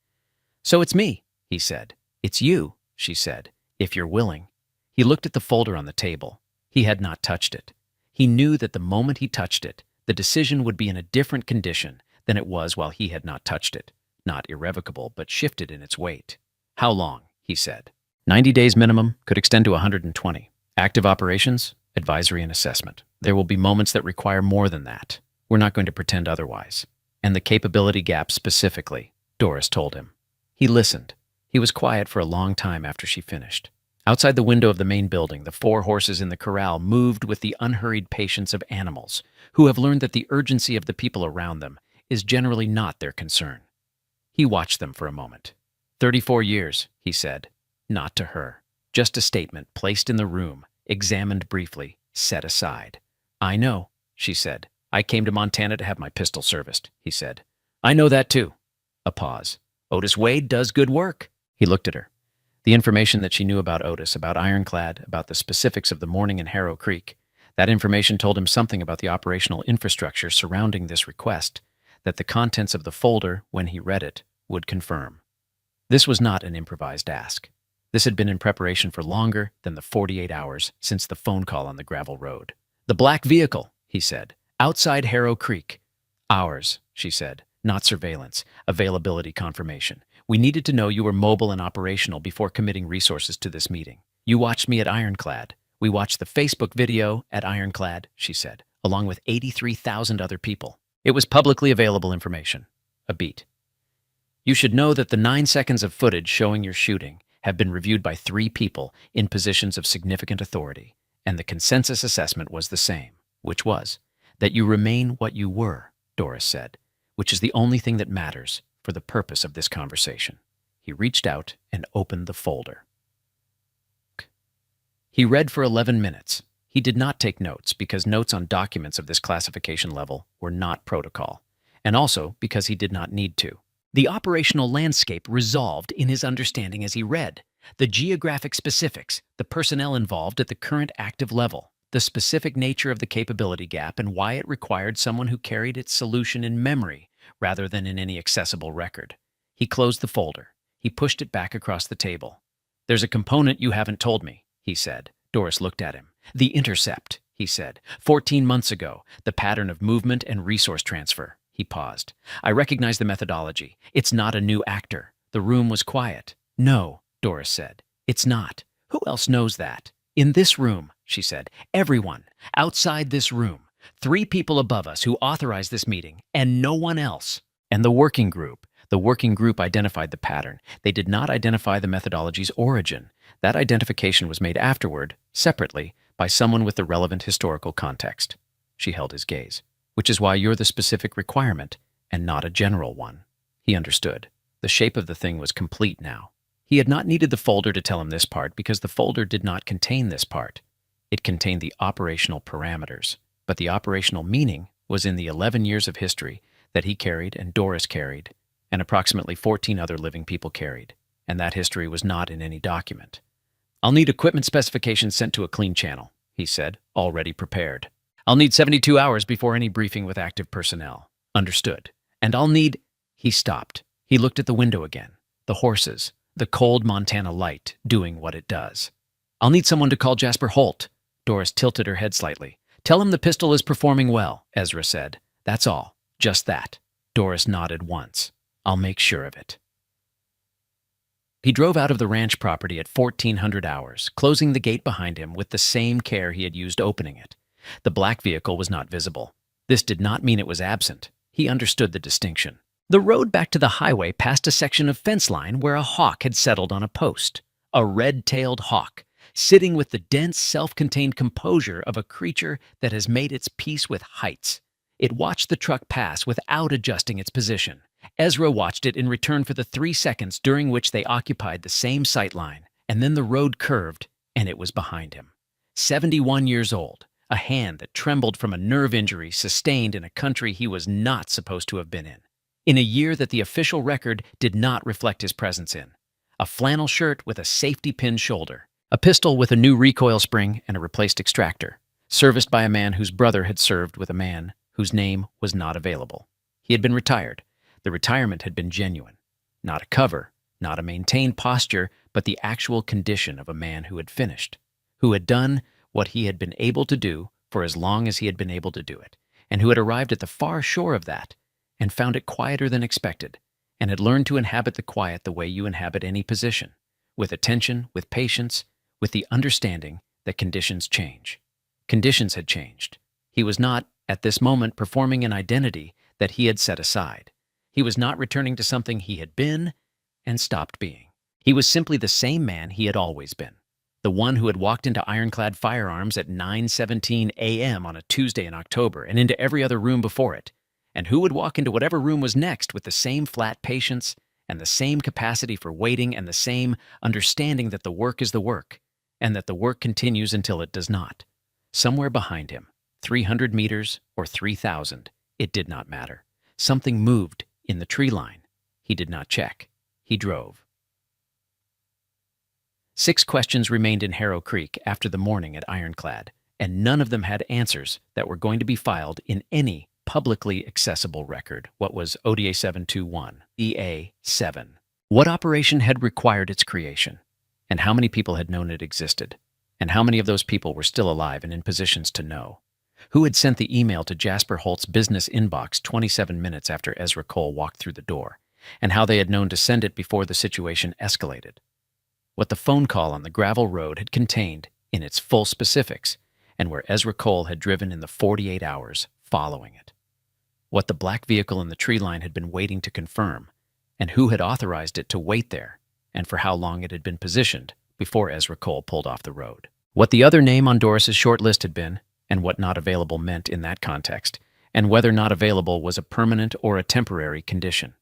So it's me, he said. It's you, she said, if you're willing. He looked at the folder on the table. He had not touched it. He knew that the moment he touched it, the decision would be in a different condition than it was while he had not touched it. Not irrevocable, but shifted in its weight. How long? He said. 90 days minimum, could extend to 120. Active operations, advisory and assessment. There will be moments that require more than that. We're not going to pretend otherwise. And the capability gap specifically, Doris told him. He listened. He was quiet for a long time after she finished. Outside the window of the main building, the 4 horses in the corral moved with the unhurried patience of animals who have learned that the urgency of the people around them is generally not their concern. He watched them for a moment. 34 years, he said. Not to her. Just a statement placed in the room, examined briefly, set aside. I know, she said. I came to Montana to have my pistol serviced, he said. I know that too. A pause. Otis Wade does good work. He looked at her. The information that she knew about Otis, about Ironclad, about the specifics of the morning in Harrow Creek, that information told him something about the operational infrastructure surrounding this request, that the contents of the folder, when he read it, would confirm. This was not an improvised ask. This had been in preparation for longer than the 48 hours since the phone call on the gravel road. The black vehicle, he said, outside Harrow Creek. Ours, she said, not surveillance, availability confirmation. We needed to know you were mobile and operational before committing resources to this meeting. You watched me at Ironclad. We watched the Facebook video at Ironclad, she said, along with 83,000 other people. It was publicly available information. A beat. You should know that the 9 seconds of footage showing your shooting have been reviewed by 3 people in positions of significant authority, and the consensus assessment was the same, which was that you remain what you were, Doris said, which is the only thing that matters for the purpose of this conversation. He reached out and opened the folder. He read for 11 minutes. He did not take notes because notes on documents of this classification level were not protocol, and also because he did not need to. The operational landscape resolved in his understanding as he read. The geographic specifics, the personnel involved at the current active level, the specific nature of the capability gap and why it required someone who carried its solution in memory rather than in any accessible record. He closed the folder. He pushed it back across the table. There's a component you haven't told me, he said. Doris looked at him. The intercept, he said. 14 months ago, the pattern of movement and resource transfer. He paused. I recognize the methodology. It's not a new actor. The room was quiet. No, Doris said. It's not. Who else knows that? In this room, she said. Everyone. Outside this room. 3 people above us who authorized this meeting, and no one else. And the working group. The working group identified the pattern. They did not identify the methodology's origin. That identification was made afterward, separately, by someone with the relevant historical context. She held his gaze. Which is why you're the specific requirement and not a general one. He understood. The shape of the thing was complete now. He had not needed the folder to tell him this part because the folder did not contain this part. It contained the operational parameters, but the operational meaning was in the 11 years of history that he carried and Doris carried, and approximately 14 other living people carried, and that history was not in any document. "I'll need equipment specifications sent to a clean channel," he said, already prepared. "I'll need 72 hours before any briefing with active personnel." "Understood. And I'll need—" He stopped. He looked at the window again. The horses, the cold Montana light, doing what it does. "I'll need someone to call Jasper Holt." Doris tilted her head slightly. "Tell him the pistol is performing well," Ezra said. "That's all. Just that." Doris nodded once. "I'll make sure of it." He drove out of the ranch property at 1400 hours, closing the gate behind him with the same care he had used opening it. The black vehicle was not visible. This did not mean it was absent. He understood the distinction. The road back to the highway passed a section of fence line where a hawk had settled on a post. A red-tailed hawk, sitting with the dense, self-contained composure of a creature that has made its peace with heights. It watched the truck pass without adjusting its position. Ezra watched it in return for the 3 seconds during which they occupied the same sight line, and then the road curved, and it was behind him. 71 years old, a hand that trembled from a nerve injury sustained in a country he was not supposed to have been in a year that the official record did not reflect his presence in. A flannel shirt with a safety pin shoulder, a pistol with a new recoil spring and a replaced extractor, serviced by a man whose brother had served with a man whose name was not available. He had been retired. The retirement had been genuine. Not a cover, not a maintained posture, but the actual condition of a man who had finished, who had done what he had been able to do for as long as he had been able to do it, and who had arrived at the far shore of that and found it quieter than expected, and had learned to inhabit the quiet the way you inhabit any position, with attention, with patience, with the understanding that conditions change. Conditions had changed. He was not, at this moment, performing an identity that he had set aside. He was not returning to something he had been and stopped being. He was simply the same man he had always been, the one who had walked into Ironclad Firearms at 9:17 a.m. on a Tuesday in October and into every other room before it, and who would walk into whatever room was next with the same flat patience and the same capacity for waiting and the same understanding that the work is the work and that the work continues until it does not. Somewhere behind him, 300 meters or 3,000, it did not matter. Something moved in the tree line. He did not check. He drove. 6 questions remained in Harrow Creek after the morning at Ironclad, and none of them had answers that were going to be filed in any publicly accessible record. What was ODA 721? EA 7. What operation had required its creation? And how many people had known it existed? And how many of those people were still alive and in positions to know? Who had sent the email to Jasper Holt's business inbox 27 minutes after Ezra Cole walked through the door? And how they had known to send it before the situation escalated? What the phone call on the gravel road had contained in its full specifics, and where Ezra Cole had driven in the 48 hours following it. What the black vehicle in the tree line had been waiting to confirm, and who had authorized it to wait there, and for how long it had been positioned before Ezra Cole pulled off the road. What the other name on Doris's short list had been, and what not available meant in that context, and whether not available was a permanent or a temporary condition.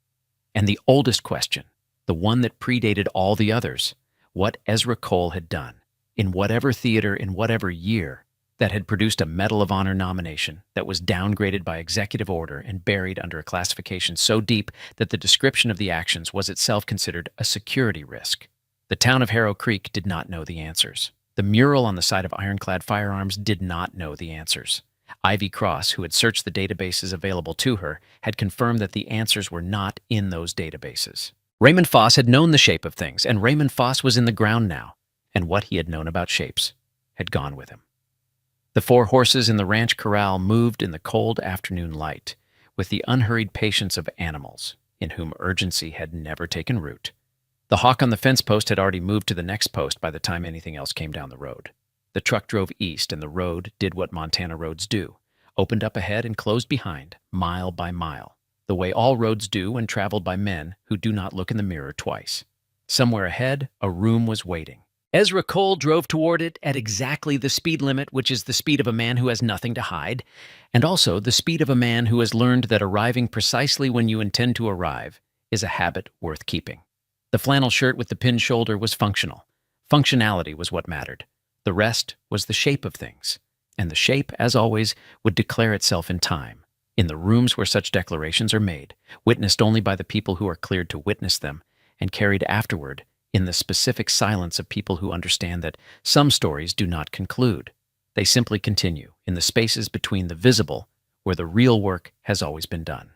And the oldest question, the one that predated all the others, what Ezra Cole had done, in whatever theater, in whatever year, that had produced a Medal of Honor nomination that was downgraded by executive order and buried under a classification so deep that the description of the actions was itself considered a security risk. The town of Harrow Creek did not know the answers. The mural on the side of Ironclad Firearms did not know the answers. Ivy Cross, who had searched the databases available to her, had confirmed that the answers were not in those databases. Raymond Foss had known the shape of things, and Raymond Foss was in the ground now, and what he had known about shapes had gone with him. The 4 horses in the ranch corral moved in the cold afternoon light, with the unhurried patience of animals, in whom urgency had never taken root. The hawk on the fence post had already moved to the next post by the time anything else came down the road. The truck drove east, and the road did what Montana roads do, opened up ahead and closed behind, mile by mile, the way all roads do when traveled by men who do not look in the mirror twice. Somewhere ahead, a room was waiting. Ezra Cole drove toward it at exactly the speed limit, which is the speed of a man who has nothing to hide, and also the speed of a man who has learned that arriving precisely when you intend to arrive is a habit worth keeping. The flannel shirt with the pinned shoulder was functional. Functionality was what mattered. The rest was the shape of things. And the shape, as always, would declare itself in time, in the rooms where such declarations are made, witnessed only by the people who are cleared to witness them, and carried afterward in the specific silence of people who understand that some stories do not conclude. They simply continue in the spaces between the visible, where the real work has always been done.